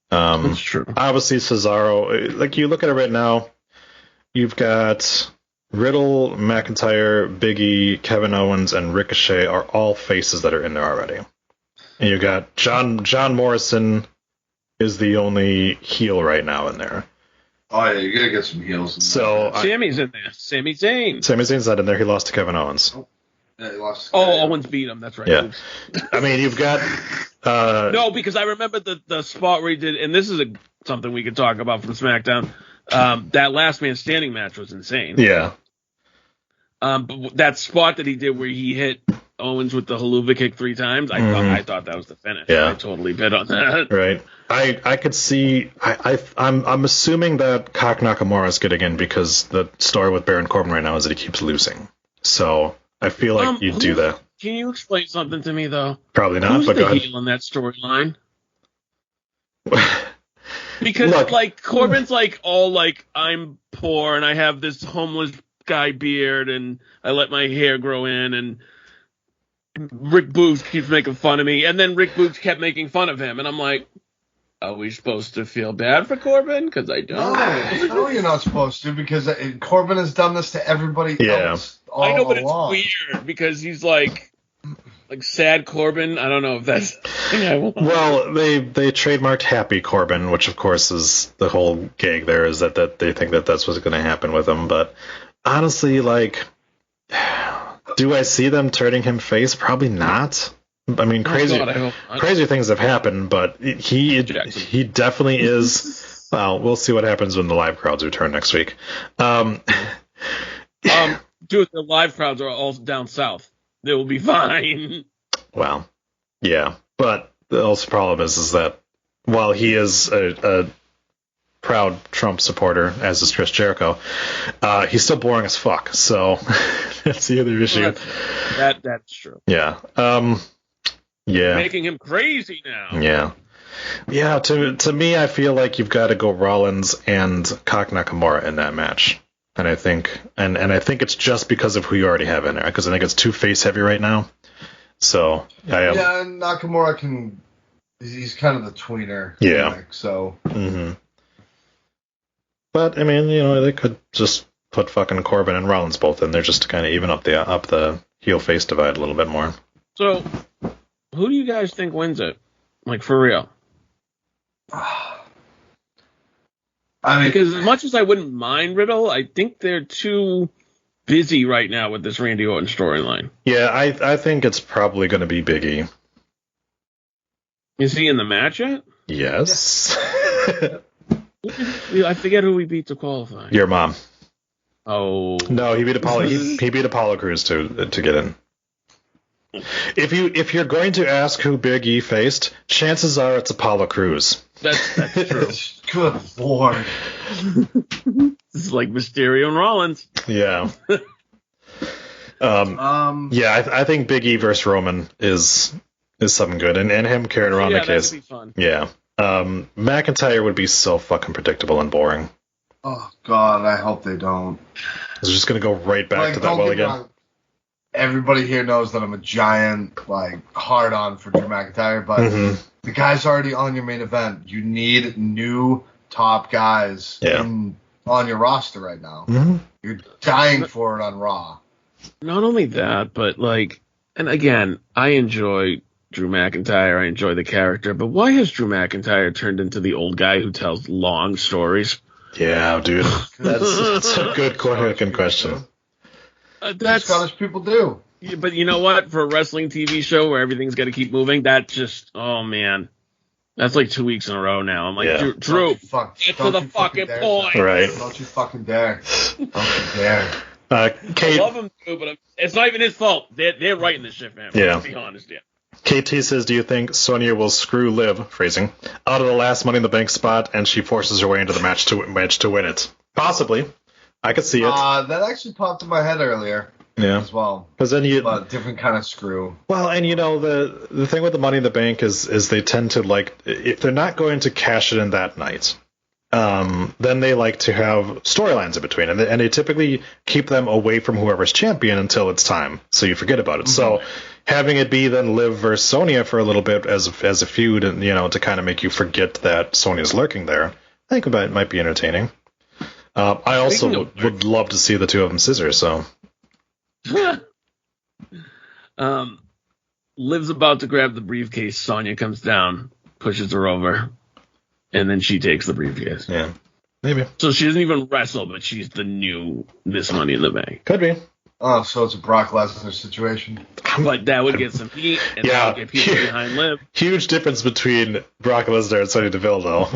That's true. Obviously, Cesaro, like you look at it right now, you've got Riddle, McIntyre, Big E, Kevin Owens, and Ricochet are all faces that are in there already. And you got John Morrison is the only heel right now in there. Oh yeah, you're gonna get some heels. So Sammy's in there. Sami Zayn. Sami Zayn's not in there. He lost to Kevin Owens. Yeah, he lost. Owens beat him. That's right. Yeah. I mean, you've got. No, because I remember the spot where he did, and this is something we could talk about from SmackDown. That last man standing match was insane. Yeah. But that spot that he did where he hit Owens with the haluva kick 3 times, I thought that was the finish. Yeah. I totally bid on that. Right. I could see. I'm assuming that Cock Nakamura is getting in because the story with Baron Corbin right now is that he keeps losing. So I feel like you do that. Can you explain something to me though? Probably not. Who's but the go ahead. heel in that storyline? Because like Corbin's like all like I'm poor and I have this homeless guy beard and I let my hair grow in and Rick Boogs keeps making fun of me and then Rick Boogs kept making fun of him and I'm like, are we supposed to feel bad for Corbin? Because I don't. No, you're not supposed to because Corbin has done this to everybody else. I know, but along. It's weird because he's like sad Corbin. I don't know if that's the thing I want. Well, they trademarked Happy Corbin, which of course is the whole gag there is that they think that that's what's going to happen with him. But honestly, like, do I see them turning him face? Probably not. I mean, crazy things have happened, but he definitely is. Well, we'll see what happens when the live crowds return next week. Dude, the live crowds are all down south. They will be fine. Well, yeah, but the also problem is that while he is a proud Trump supporter, as is Chris Jericho, he's still boring as fuck. So that's the other issue. That's true. Yeah. Yeah. Making him crazy now. Yeah. Yeah, to me, I feel like you've got to go Rollins and Cock Nakamura in that match. And I think it's just because of who you already have in there, because I think it's too face heavy right now. So yeah, and Nakamura he's kind of the tweener. Yeah. Gimmick, so. Mm-hmm. But I mean, they could just put fucking Corbin and Rollins both in there just to kind of even up the heel face divide a little bit more. So, who do you guys think wins it? Like, for real? I mean, Because as much as I wouldn't mind Riddle, I think they're too busy right now with this Randy Orton storyline. Yeah, I think it's probably going to be Big E. Is he in the match yet? Yes. I forget who he beat to qualify. Your mom. Oh. No, he beat Apollo. He beat Apollo Crews to get in. If you're going to ask who Big E faced, chances are it's Apollo Crews. That's true. Good lord. This is like Mysterio and Rollins. Yeah. Yeah, I think Big E versus Roman is something good, and him carrying around the case. That'd be fun. Yeah. McIntyre would be so fucking predictable and boring. Oh god, I hope they don't. It's just gonna go right back to that well again. Wrong. Everybody here knows that I'm a giant hard on for Drew McIntyre, but the guy's already on your main event. You need new top guys on your roster right now. Mm-hmm. You're dying for it on Raw. Not only that, but and again, I enjoy Drew McIntyre. I enjoy the character, but why has Drew McIntyre turned into the old guy who tells long stories? Yeah, dude, that's a good question. That's Scottish people do. Yeah, but you know what? For a wrestling TV show where everything's got to keep moving, that just, oh man, that's like 2 weeks in a row now. I'm like, Drew, get to the fucking point. Right? Don't you fucking dare! Don't you dare! Kate, I love him too, but it's not even his fault. They're writing this shit, man. Yeah. Let's be honest, yeah. KT says, do you think Sonya will screw Liv, phrasing, out of the last Money in the Bank spot, and she forces her way into the match to win it? Possibly. I could see it. That actually popped in my head earlier. Yeah. As well. Because then but different kind of screw. Well, and the thing with the Money in the Bank is they tend to if they're not going to cash it in that night, then they like to have storylines in between, and they typically keep them away from whoever's champion until it's time, so you forget about it. Mm-hmm. So having it be then Liv versus Sonya for a little bit as a feud, and to kind of make you forget that Sonya's lurking there, I think it might be entertaining. I also would love to see the two of them scissors. So. Liv's about to grab the briefcase. Sonya comes down, pushes her over, and then she takes the briefcase. Yeah, maybe. So she doesn't even wrestle, but she's the new Miss Money in the Bank. Could be. Oh, so it's a Brock Lesnar situation. But that would get some heat, and that would get people behind Liv. Huge difference between Brock Lesnar and Sonya Deville, though.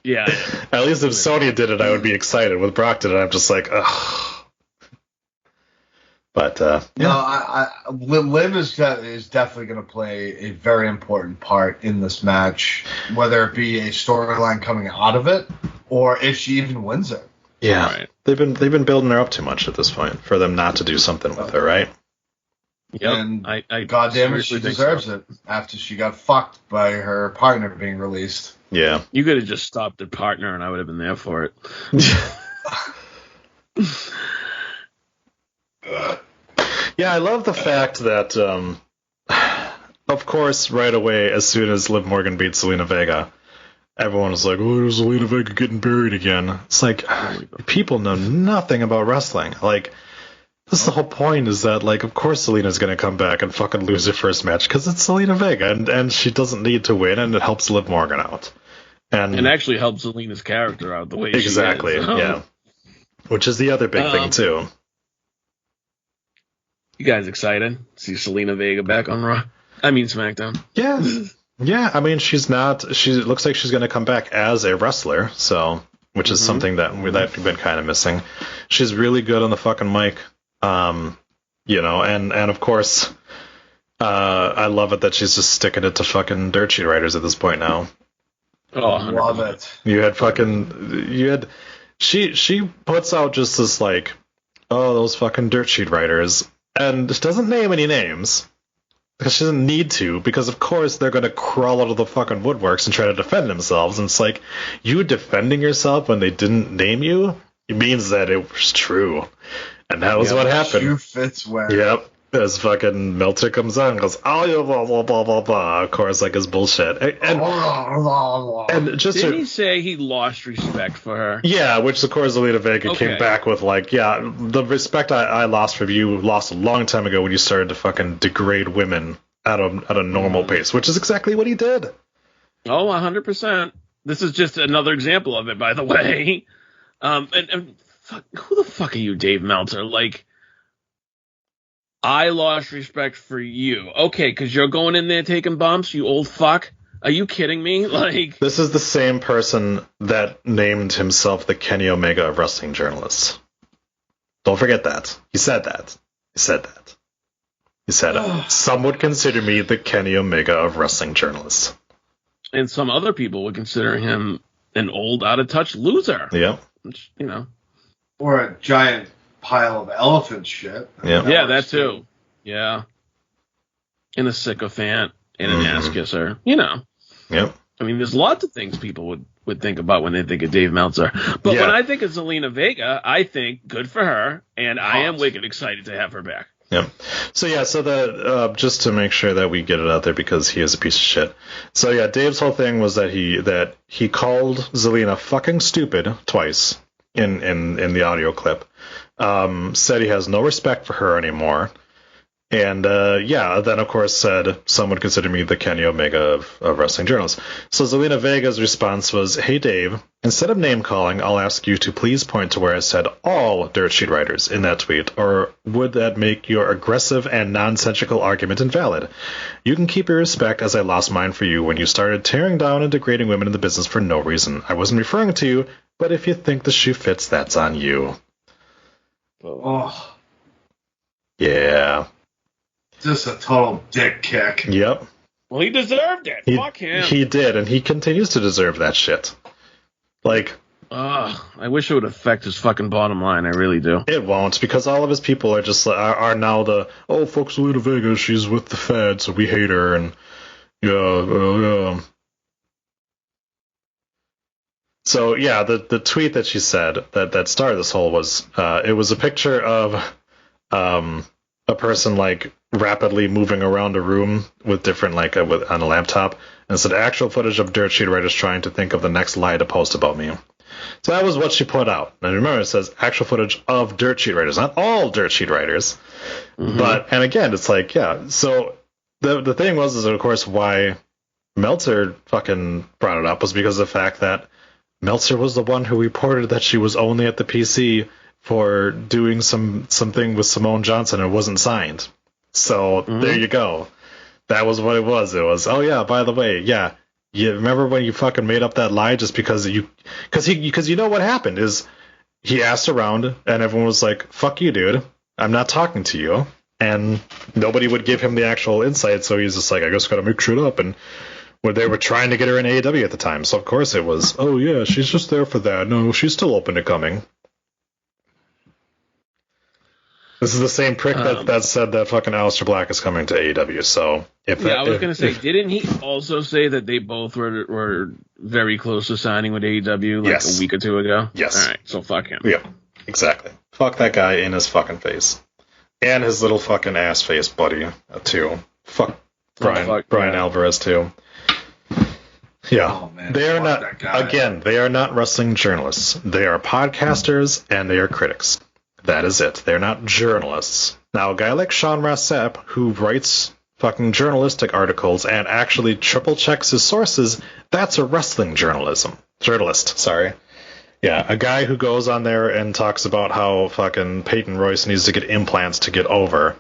Yeah. At least if Sonya did it, I would be excited. With Brock did it, I'm just like, ugh. But no, Liv is definitely going to play a very important part in this match, whether it be a storyline coming out of it or if she even wins it. Yeah, right. They've been building her up too much at this point for them not to do something with her, right? Yep. And goddamn it, she deserves it after she got fucked by her partner being released. Yeah, you could have just stopped the partner, and I would have been there for it. Yeah, I love the fact that, of course, right away, as soon as Liv Morgan beat Zelina Vega, everyone was like, oh, there's Zelina Vega getting buried again. It's like, people know nothing about wrestling. That's the whole point, is that, of course Zelina's going to come back and fucking lose her first match, because it's Zelina Vega, and she doesn't need to win, and it helps Liv Morgan out. And actually helps Zelina's character out the way exactly, she is. Yeah. Which is the other big thing, too. You guys excited? See Zelina Vega back on Raw? I mean SmackDown. Yeah. Yeah, I mean, she looks like she's going to come back as a wrestler, so, which is something that we've been kind of missing. She's really good on the fucking mic, and of course, I love it that she's just sticking it to fucking dirt sheet writers at this point now. Oh, 100%. Love it. She puts out just this those fucking dirt sheet writers, and doesn't name any names. Because she doesn't need to, because of course they're going to crawl out of the fucking woodworks and try to defend themselves. And it's like, you defending yourself when they didn't name you, it means that it was true. And that was what happened. Shoe fits where. Yep. as fucking Meltzer comes on and goes, oh, yeah, blah, blah, blah, blah, blah. Of course, like his bullshit. And just Didn't he say he lost respect for her? Yeah, which of course Zelina Vega came back with like, yeah, the respect I lost for you lost a long time ago when you started to fucking degrade women at a normal pace, which is exactly what he did. Oh, 100%. This is just another example of it, by the way. And fuck, who the fuck are you, Dave Meltzer? Like, I lost respect for you. Okay, because you're going in there taking bumps, you old fuck. Are you kidding me? Like, this is the same person that named himself the Kenny Omega of wrestling journalists. Don't forget that. He said that. He said that. He said, some would consider me the Kenny Omega of wrestling journalists. And some other people would consider him an old, out-of-touch loser. Yep. Which, you know. Or a giant pile of elephant shit. Yeah, that too. Yeah. And a sycophant and an ass kisser. You know. Yep. I mean, there's lots of things people would think about when they think of Dave Meltzer. But when I think of Zelina Vega, I think good for her, and I am wicked excited to have her back. Yep. So the just to make sure that we get it out there because he is a piece of shit. So yeah, Dave's whole thing was that he called Zelina fucking stupid twice in the audio clip. Said he has no respect for her anymore. And then of course said some would consider me the Kenny Omega of wrestling journalists. So Zelina Vega's response was, "Hey Dave, instead of name calling, I'll ask you to please point to where I said all dirt sheet writers in that tweet, or would that make your aggressive and nonsensical argument invalid? You can keep your respect as I lost mine for you when you started tearing down and degrading women in the business for no reason. I wasn't referring to you, but if you think the shoe fits, that's on you." Oh. Yeah. Just a total dick kick. Yep. Well, he deserved it. Fuck him. He did, and he continues to deserve that shit. Like, I wish it would affect his fucking bottom line. I really do. It won't, because all of his people are just are now fuck Zelina Vega, she's with the Fed, so we hate her, and yeah. So yeah, the tweet that she said that started this whole was it was a picture of a person like rapidly moving around a room with different on a laptop, and it said actual footage of dirt sheet writers trying to think of the next lie to post about me. So that was what she put out. And remember, it says actual footage of dirt sheet writers, not all dirt sheet writers. Mm-hmm. And again, it's like, yeah. So the thing is of course why Meltzer fucking brought it up was because of the fact that Meltzer was the one who reported that she was only at the PC for doing something with Simone Johnson and wasn't signed. So there you go. That was what it was. It was, oh yeah, by the way, yeah, you remember when you fucking made up that lie just because you know what happened is he asked around and everyone was like, fuck you, dude, I'm not talking to you, and nobody would give him the actual insight, so he's just like, I just gotta make shit up. And when they were trying to get her in AEW at the time, so of course it was, oh yeah, she's just there for that. No, she's still open to coming. This is the same prick that said that fucking Aleister Black is coming to AEW. So I was going to say, didn't he also say that they both were very close to signing with AEW a week or two ago? Yes. All right, so fuck him. Yep, exactly. Fuck that guy in his fucking face, and his little fucking ass face buddy too. Fuck Brian Alvarez too. Yeah, oh, man, they are not. Again, they are not wrestling journalists. They are podcasters and they are critics. That is it. They're not journalists. Now, a guy like Sean Rossap, who writes fucking journalistic articles and actually triple checks his sources, that's a wrestling journalist, sorry. Yeah, a guy who goes on there and talks about how fucking Peyton Royce needs to get implants to get over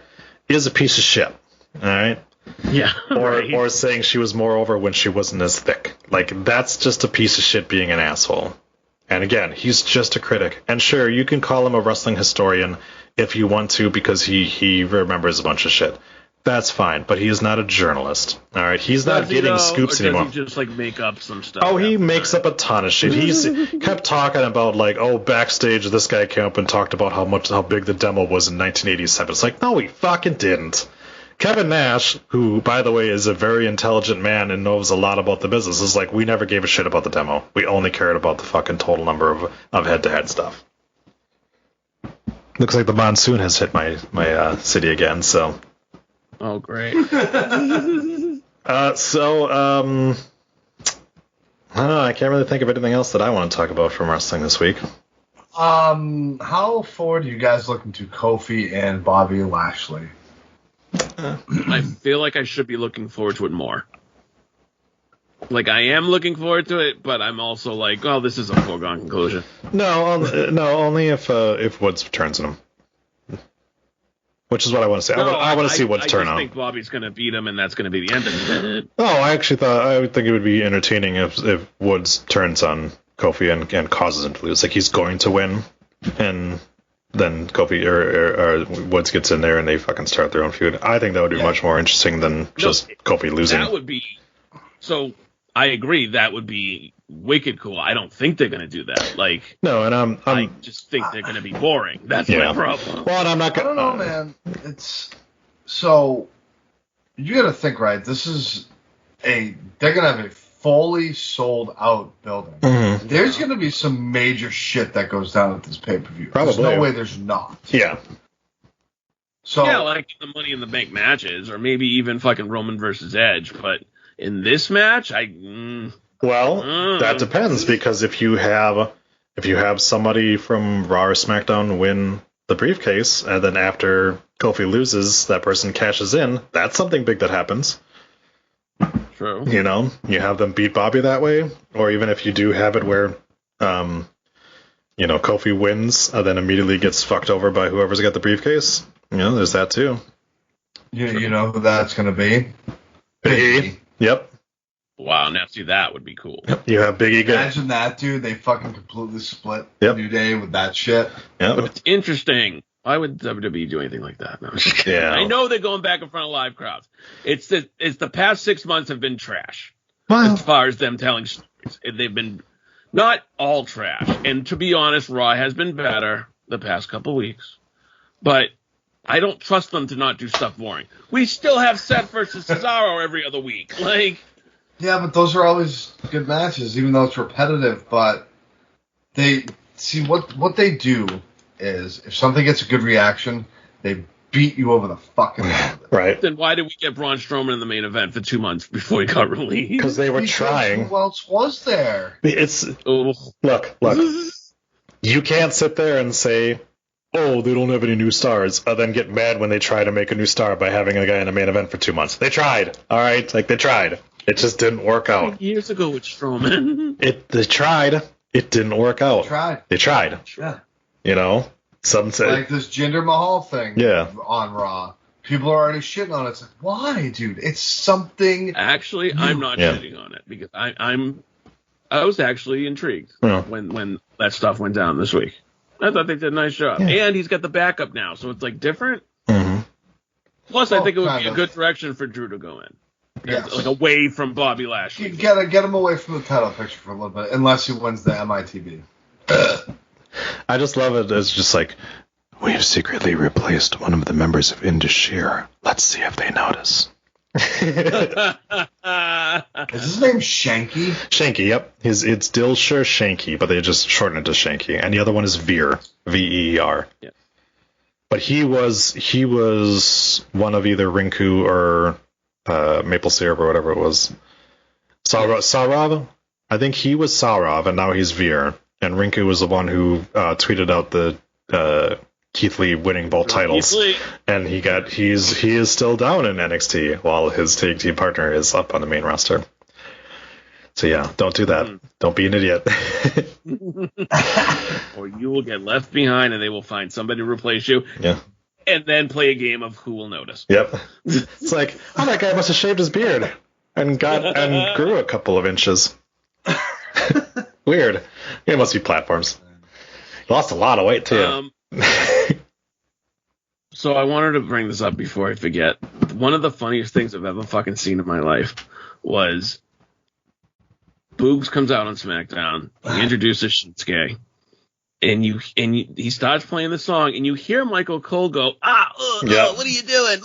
is a piece of shit. Alright? Yeah. Or saying she was more over when she wasn't as thick. Like, that's just a piece of shit being an asshole. And again, he's just a critic. And sure, you can call him a wrestling historian if you want to, because he remembers a bunch of shit. That's fine, but he is not a journalist. All right, he's not getting scoops anymore. Does he just make up some stuff? Oh, he makes up a ton of shit. He's kept talking about backstage this guy came up and talked about how big the demo was in 1987. It's like, no, he fucking didn't. Kevin Nash, who, by the way, is a very intelligent man and knows a lot about the business, is like, we never gave a shit about the demo. We only cared about the fucking total number of head-to-head stuff. Looks like the monsoon has hit my city again. So. Oh, great. I don't know. I can't really think of anything else that I want to talk about from wrestling this week. How forward are you guys looking to Kofi and Bobby Lashley? I feel like I should be looking forward to it more. Like, I am looking forward to it, but I'm also like, oh, this is a foregone conclusion. No, only if Woods turns on him. Which is what I want to say. I want to see Woods turn on. I think Bobby's going to beat him, and that's going to be the end of it. Oh, I would think it would be entertaining if Woods turns on Kofi and causes him to lose. Like, he's going to win, and then Kofi or Woods gets in there and they fucking start their own feud. I think that would be much more interesting than just Kofi losing. That would be... So, I agree, that would be wicked cool. I don't think they're going to do that. Like, no, and I just think they're going to be boring. That's my problem. Well, and I'm not going to... I don't know, man. It's... So, you got to think, right? This is they're going to have a fully sold out building. Mm-hmm. There's going to be some major shit that goes down at this pay-per-view. Probably. There's no way there's not. Yeah. So, yeah, like the Money in the Bank matches, or maybe even fucking Roman versus Edge, but in this match, that depends, because if you have somebody from Raw or SmackDown win the briefcase, and then after Kofi loses, that person cashes in, that's something big that happens. True. You know, you have them beat Bobby that way, or even if you do have it where, Kofi wins and then immediately gets fucked over by whoever's got the briefcase. You know, there's that too. You know who that's going to be? Big E. Yep. Wow, now see, that would be cool. You have Big E. Imagine that, dude. They fucking completely split New Day with that shit. Yeah. But it's interesting. Why would WWE do anything like that? No, yeah. I know they're going back in front of live crowds. It's the past 6 months have been trash. Well, as far as them telling stories. They've been not all trash. And to be honest, Raw has been better the past couple weeks. But I don't trust them to not do stuff boring. We still have Seth versus Cesaro every other week. Like, yeah, but those are always good matches, even though it's repetitive. But they see what they do is if something gets a good reaction, they beat you over the fucking head. Right. Then why did we get Braun Strowman in the main event for 2 months before he got released? Because they were trying. Who else was there? Look. You can't sit there and say, oh, they don't have any new stars, and then get mad when they try to make a new star by having a guy in a main event for 2 months. They tried, all right? Like, they tried. It just didn't work out. Years ago with Strowman. They tried. It didn't work out. They tried. Yeah. You know? Some say, like this Jinder Mahal thing on Raw. People are already shitting on it. It's like, why, dude? It's something. Actually, I'm not shitting on it because I was actually intrigued when that stuff went down this week. I thought they did a nice job. Yeah. And he's got the backup now, so it's like different. Mm-hmm. Plus, I think it would be a good direction for Drew to go in. Yes. Like away from Bobby Lashley. You get him away from the title picture for a little bit, unless he wins the MITB. I just love it. It's just like, we've secretly replaced one of the members of Indus Sher. Let's see if they notice. Is his name Shanky? Shanky, yep. It's Dilsher Shanky, but they just shorten it to Shanky. And the other one is Veer, V-E-E-R. Yeah. But he was one of either Rinku or Maple Syrup or whatever it was. Saurav? I think he was Saurav, and now he's Veer. And Rinku was the one who tweeted out the Keith Lee winning both titles, and he is still down in NXT while his tag team partner is up on the main roster. So yeah, don't do that. Don't be an idiot. Or you will get left behind, and they will find somebody to replace you. Yeah. And then play a game of who will notice. Yep. It's like, oh, that guy must have shaved his beard and grew a couple of inches. Weird. It must be platforms. He lost a lot of weight too. So I wanted to bring this up before I forget. One of the funniest things I've ever fucking seen in my life was Boogs comes out on SmackDown. He introduces Shinsuke, and he starts playing the song, and you hear Michael Cole go, what are you doing?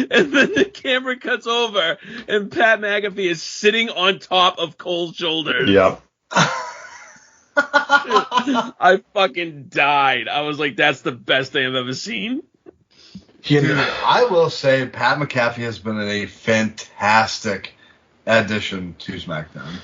And then the camera cuts over, and Pat McAfee is sitting on top of Cole's shoulders. Yep. I fucking died. I was like, that's the best thing I've ever seen. Dude, I will say Pat McAfee has been a fantastic addition to SmackDown.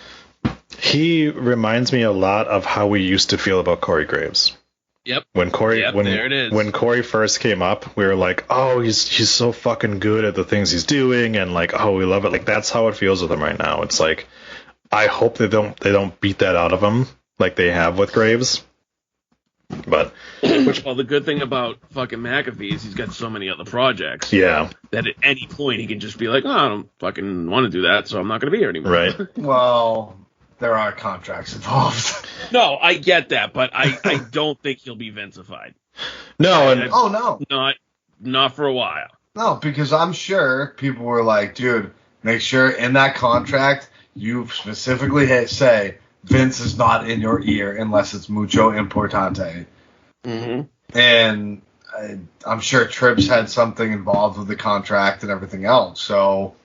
He reminds me a lot of how we used to feel about Corey Graves. Yep. When Corey, there it is. When Corey first came up, we were like, oh, he's so fucking good at the things he's doing, and like, oh, we love it. Like, that's how it feels with him right now. It's like, I hope they don't beat that out of him like they have with Graves. But well, the good thing about fucking McAfee is he's got so many other projects. Yeah. That at any point he can just be like, oh, I don't fucking want to do that, so I'm not going to be here anymore. Right. Well, there are contracts involved. No, I get that, but I don't think he'll be Vincified. No, Not for a while. No, because I'm sure people were like, dude, make sure in that contract you specifically say Vince is not in your ear unless it's mucho importante. Mm-hmm. And I'm sure Trips had something involved with the contract and everything else. So,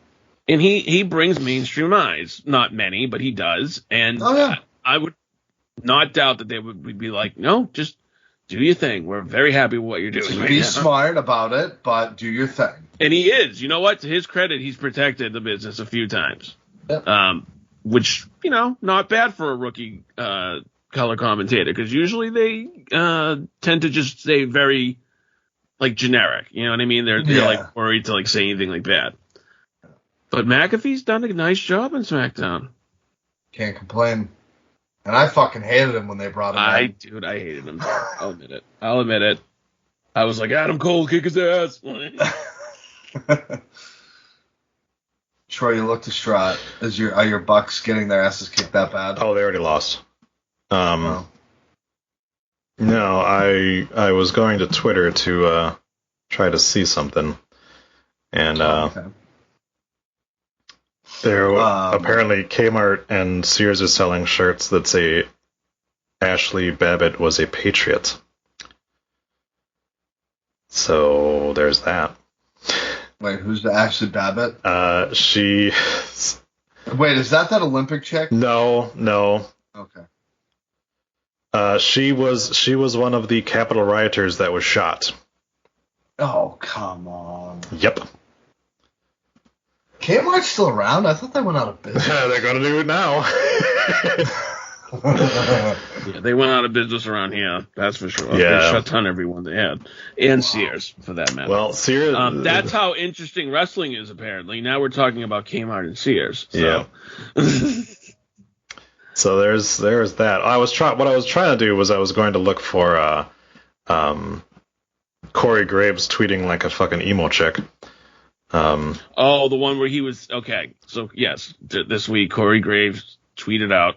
and he brings mainstream eyes, not many, but he does. And I would not doubt that they would be like, no, just do your thing. We're very happy with what you're doing. Be smart about it, but do your thing. And he is. You know what? To his credit, he's protected the business a few times. Yep. Which, not bad for a rookie color commentator, because usually they tend to just stay very, like, generic. You know what I mean? They're like, worried to, like, say anything like that. But McAfee's done a nice job in SmackDown. Can't complain. And I fucking hated him when they brought him in. I hated him. I'll admit it. I was like, Adam Cole, kick his ass. Troy, you look distraught. Are your Bucks getting their asses kicked that bad? Oh, they already lost. No, I was going to Twitter to try to see something, and there apparently Kmart and Sears are selling shirts that say Ashley Babbitt was a patriot. So there's that. Wait, who's the Ashley Babbitt? She. Wait, is that Olympic chick? No. Okay. She was one of the Capitol rioters that was shot. Oh, come on. Yep. Kmart's still around? I thought they went out of business. They're gonna do it now. Yeah, they went out of business around here, that's for sure. Yeah. They shut down everyone they had. And Sears, for that matter. Well, Sears... that's how interesting wrestling is, apparently. Now we're talking about Kmart and Sears. So. Yeah. So there's that. What I was trying to do was I was going to look for Corey Graves tweeting like a fucking emo chick. The one where he was... Okay, so yes, this week Corey Graves tweeted out,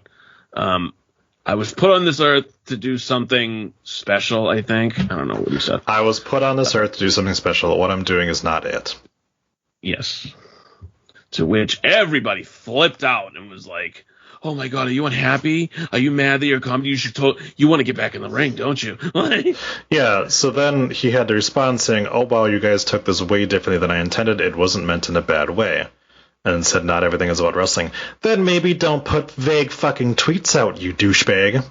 I was put on this earth to do something special, I think. I don't know what he said. I was put on this earth to do something special. What I'm doing is not it. Yes. To which everybody flipped out and was like, oh my God, are you unhappy? Are you mad that you're comedy? You want to get back in the ring, don't you? Yeah, so then he had to respond saying, oh wow, you guys took this way differently than I intended. It wasn't meant in a bad way. And said not everything is about wrestling. Then maybe don't put vague fucking tweets out, you douchebag.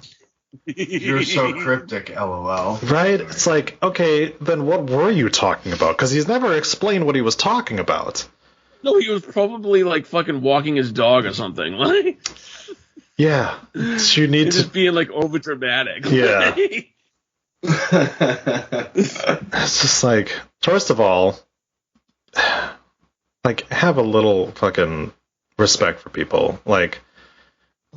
You're so cryptic, LOL. Right? It's like, okay, then what were you talking about? Because he's never explained what he was talking about. No, he was probably like fucking walking his dog or something. Like, yeah, you need to just being like over dramatic. Yeah. It's just like, first of all, like, have a little fucking respect for people. Like,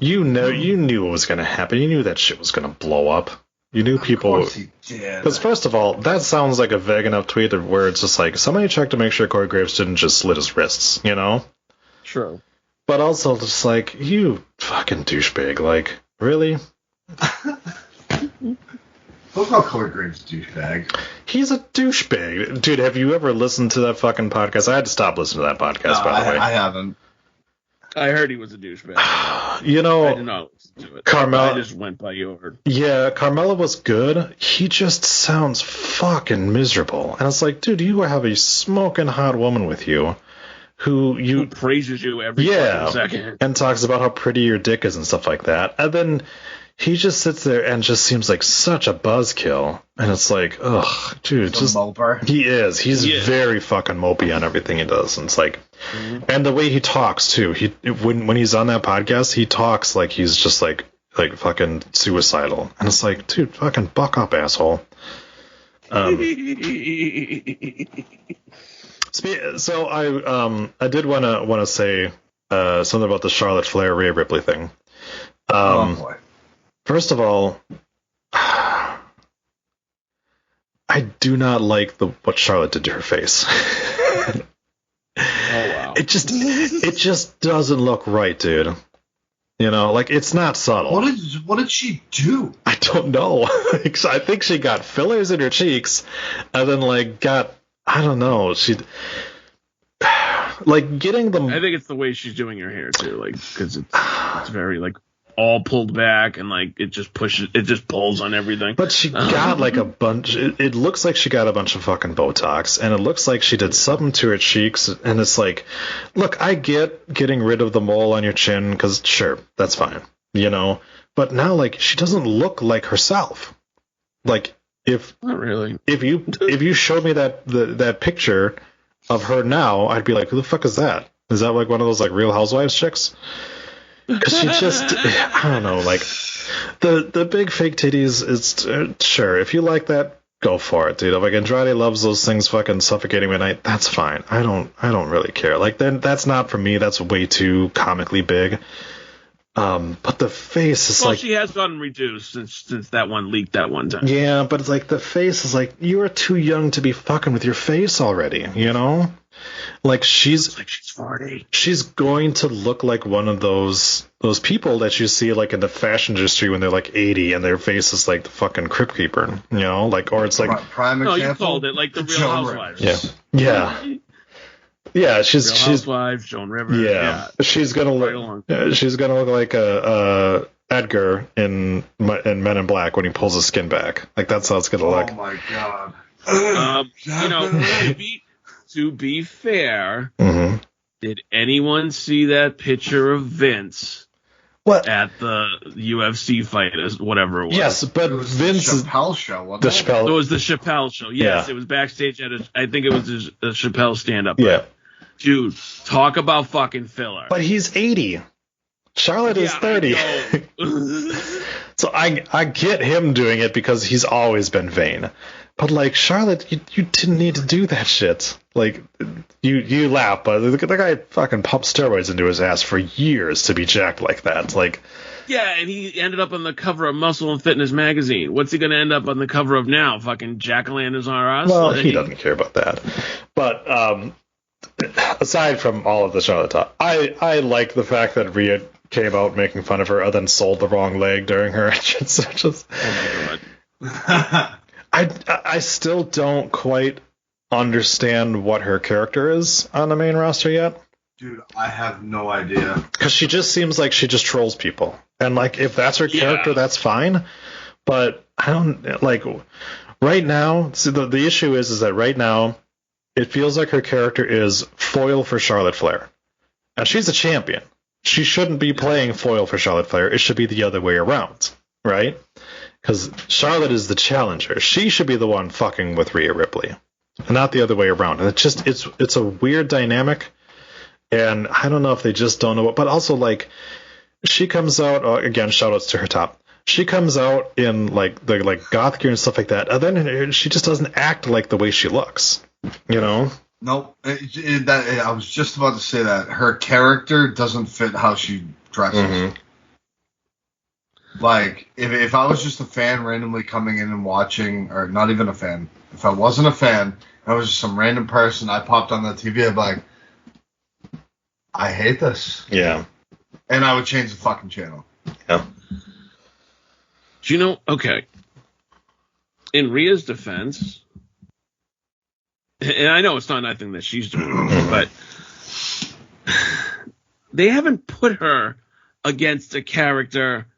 you knew what was going to happen. You knew that shit was going to blow up. You knew people... Of course he did. Because first of all, that sounds like a vague enough tweet where it's just like, somebody checked to make sure Corey Graves didn't just slit his wrists, you know? True. But also just like, you fucking douchebag. Like, really? Don't call Corey Graves a douchebag. He's a douchebag. Dude, have you ever listened to that fucking podcast? I had to stop listening to that podcast, by the way. I haven't. I heard he was a douchebag. You know, I did not listen to it. Carmella, I just went by your... Yeah, Carmella was good. He just sounds fucking miserable. And it's like, dude, you have a smoking hot woman with you who praises you every fucking second. And talks about how pretty your dick is and stuff like that. And then he just sits there and just seems like such a buzzkill. And it's like, ugh, dude, He's a just moper. he is. He's very fucking mopey on everything he does. And it's like, and the way he talks too. When he's on that podcast, he talks like he's just like fucking suicidal. And it's like, dude, fucking buck up, asshole. So I did want to say something about the Charlotte Flair Rhea Ripley thing. Oh boy. First of all, I do not like what Charlotte did to her face. Oh wow. It just doesn't look right, dude. You know, like, it's not subtle. What did she do? I don't know. I think she got fillers in her cheeks, and then I don't know. She getting them. I think it's the way she's doing her hair too, because it's very all pulled back and it just pulls on everything. But she got a bunch. It looks like she got a bunch of fucking Botox, and it looks like she did something to her cheeks. And it's like, look, I get getting rid of the mole on your chin because sure, that's fine, you know. But now she doesn't look like herself. Not really. If you showed me that picture of her now, I'd be like, who the fuck is that? Is that one of those Real Housewives chicks? Because she just, I don't know, the big fake titties, it's sure, if you like that, go for it, dude. If Andrade loves those things fucking suffocating me at night, that's fine. I don't really care. Then that's not for me. That's way too comically big. But the face is she has gotten reduced since that one leaked that one time. Yeah, but it's the face is you are too young to be fucking with your face already, you know? She's 40. She's going to look like one of those people that you see in the fashion industry when they're 80 and their face is the fucking Crypt Keeper, you know? Or it's prime example. No, you called it the Real Housewives. Yeah, she's Real Housewives, Joan Rivers. Yeah, she's gonna look. She's gonna look like Edgar in Men in Black when he pulls his skin back. That's how it's gonna look. Oh my god. To be fair, mm-hmm. Did anyone see that picture of Vince at the UFC fight, whatever it was? Yes, but Vince the Chappelle show. Wasn't it? It was the Chappelle show. Yes, It was backstage at I think it was a Chappelle stand-up. Yeah. Dude, talk about fucking filler. But he's 80. Charlotte is 30. So I get him doing it because he's always been vain. But Charlotte, you didn't need to do that shit. You laugh, but the guy fucking pumped steroids into his ass for years to be jacked like that. Yeah, and he ended up on the cover of Muscle and Fitness magazine. What's he going to end up on the cover of now? Fucking jack-o'-lanterns on our ass? Well, he doesn't care about that. But aside from all of the Charlotte talk, I like the fact that Rhea came out making fun of her and then sold the wrong leg during her entrance. Oh my god. I still don't quite understand what her character is on the main roster yet. Dude, I have no idea. Because she just seems like she just trolls people. And if that's her character, that's fine. But I don't right now. See, the issue is that right now it feels like her character is foil for Charlotte Flair. And she's a champion. She shouldn't be playing foil for Charlotte Flair. It should be the other way around, right? Because Charlotte is the challenger. She should be the one fucking with Rhea Ripley, and not the other way around. And it's a weird dynamic, and I don't know if they just don't know it. But also, she comes out again. Shoutouts to her top. She comes out in the goth gear and stuff like that, and then she just doesn't act like the way she looks. You know? Nope. I was just about to say that her character doesn't fit how she dresses. Mm-hmm. If I was just a fan randomly coming in and watching, or not even a fan, if I wasn't a fan, I was just some random person, I popped on the TV, I'd be like, I hate this. Yeah. And I would change the fucking channel. Yeah. Do you know, okay, in Rhea's defense, and I know it's not nothing that she's doing, but they haven't put her against a character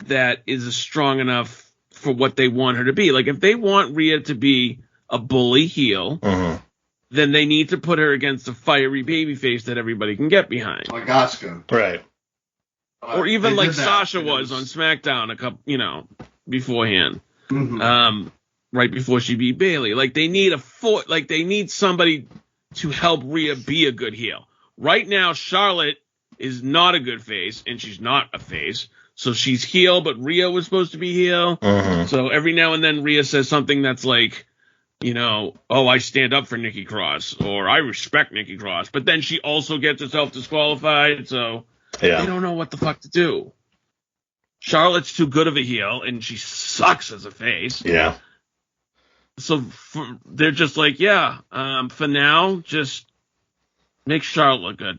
that is strong enough for what they want her to be. If they want Rhea to be a bully heel, then they need to put her against a fiery babyface that everybody can get behind. Like Asuka. Right. or even They like did that, Sasha and it was on SmackDown a couple, beforehand, right before she beat Bayley. Like they need somebody to help Rhea be a good heel. Right now, Charlotte is not a good face, and she's not a face. So she's heel, but Rhea was supposed to be heel. So every now and then Rhea says something that's like, oh, I stand up for Nikki Cross, or I respect Nikki Cross. But then she also gets herself disqualified, so they don't know what the fuck to do. Charlotte's too good of a heel, and she sucks as a face. Yeah. So they're just like, for now, just make Charlotte look good.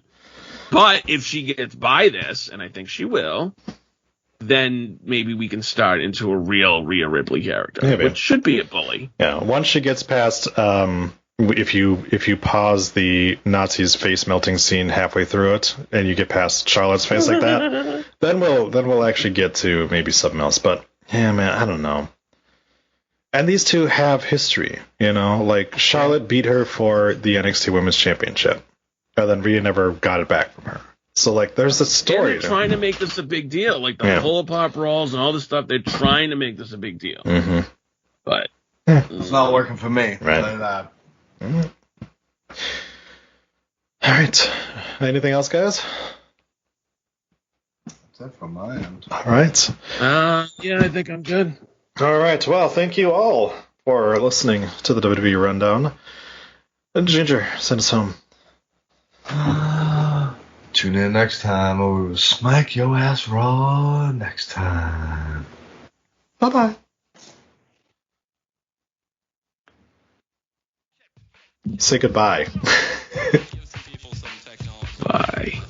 But if she gets by this, and I think she will, then maybe we can start into a real Rhea Ripley character, which should be a bully. Yeah, once she gets past, if you pause the Nazi's face melting scene halfway through it, and you get past Charlotte's face like that, then we'll actually get to maybe something else. But yeah, man, I don't know. And these two have history, like Charlotte beat her for the NXT Women's Championship, and then Rhea never got it back from her. So, like, there's a story. And they're trying to make this a big deal. Like, the pull-apart brawls and all this stuff, they're trying to make this a big deal. But it's not working for me. Right. All right. Anything else, guys? That's it from my end. All right. Yeah, I think I'm good. All right. Well, thank you all for listening to the WWE Rundown. And Ginger, send us home. Tune in next time, or we will smack your ass raw next time. Bye-bye. Say goodbye. Bye.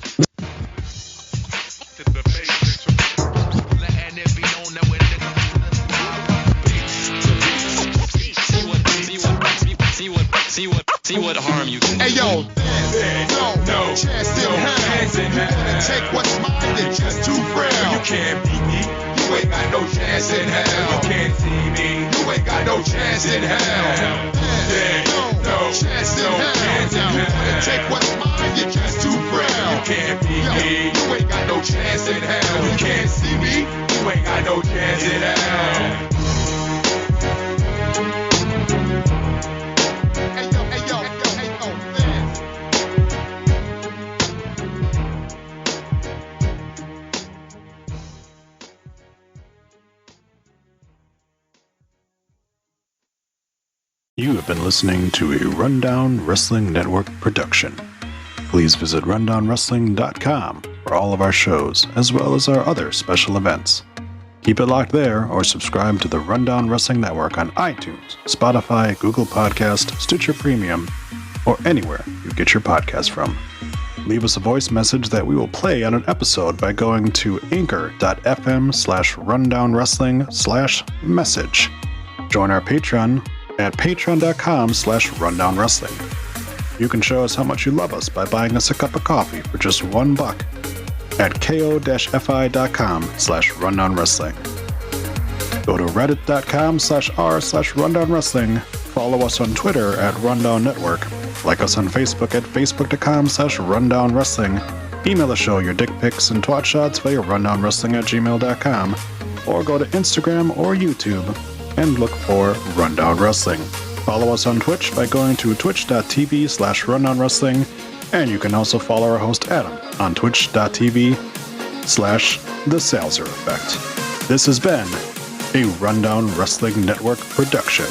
See what harm you can do. Hey yo, no chance in hell. You wanna take what's mine, then just too frail. You can't beat me. You ain't got no chance in hell. You can't see me. You ain't got no chance in hell. No chance in hell. You wanna take what's mine, you're just too frail. You can't beat me. You ain't got no chance in hell. You can't see me. You ain't got no chance in hell. You have been listening to a Rundown Wrestling Network production. Please visit rundownwrestling.com for all of our shows, as well as our other special events. Keep it locked there, or subscribe to the Rundown Wrestling Network on iTunes, Spotify, Google Podcast, Stitcher Premium, or anywhere you get your podcast from. Leave us a voice message that we will play on an episode by going to anchor.fm/rundownwrestling/message. Join our Patreon at patreon.com/rundownwrestling. You can show us how much you love us by buying us a cup of coffee for just $1 at ko-fi.com/rundownwrestling. Go to reddit.com/r/rundownwrestling. Follow us on Twitter at Rundown Network. Like us on Facebook at facebook.com/rundownwrestling. Email the show your dick pics and twat shots via rundownwrestling@gmail.com, or go to Instagram or YouTube and look for Rundown Wrestling. Follow us on Twitch by going to twitch.tv/Rundown Wrestling, and you can also follow our host Adam on twitch.tv/The Salzer Effect. This has been a Rundown Wrestling Network production.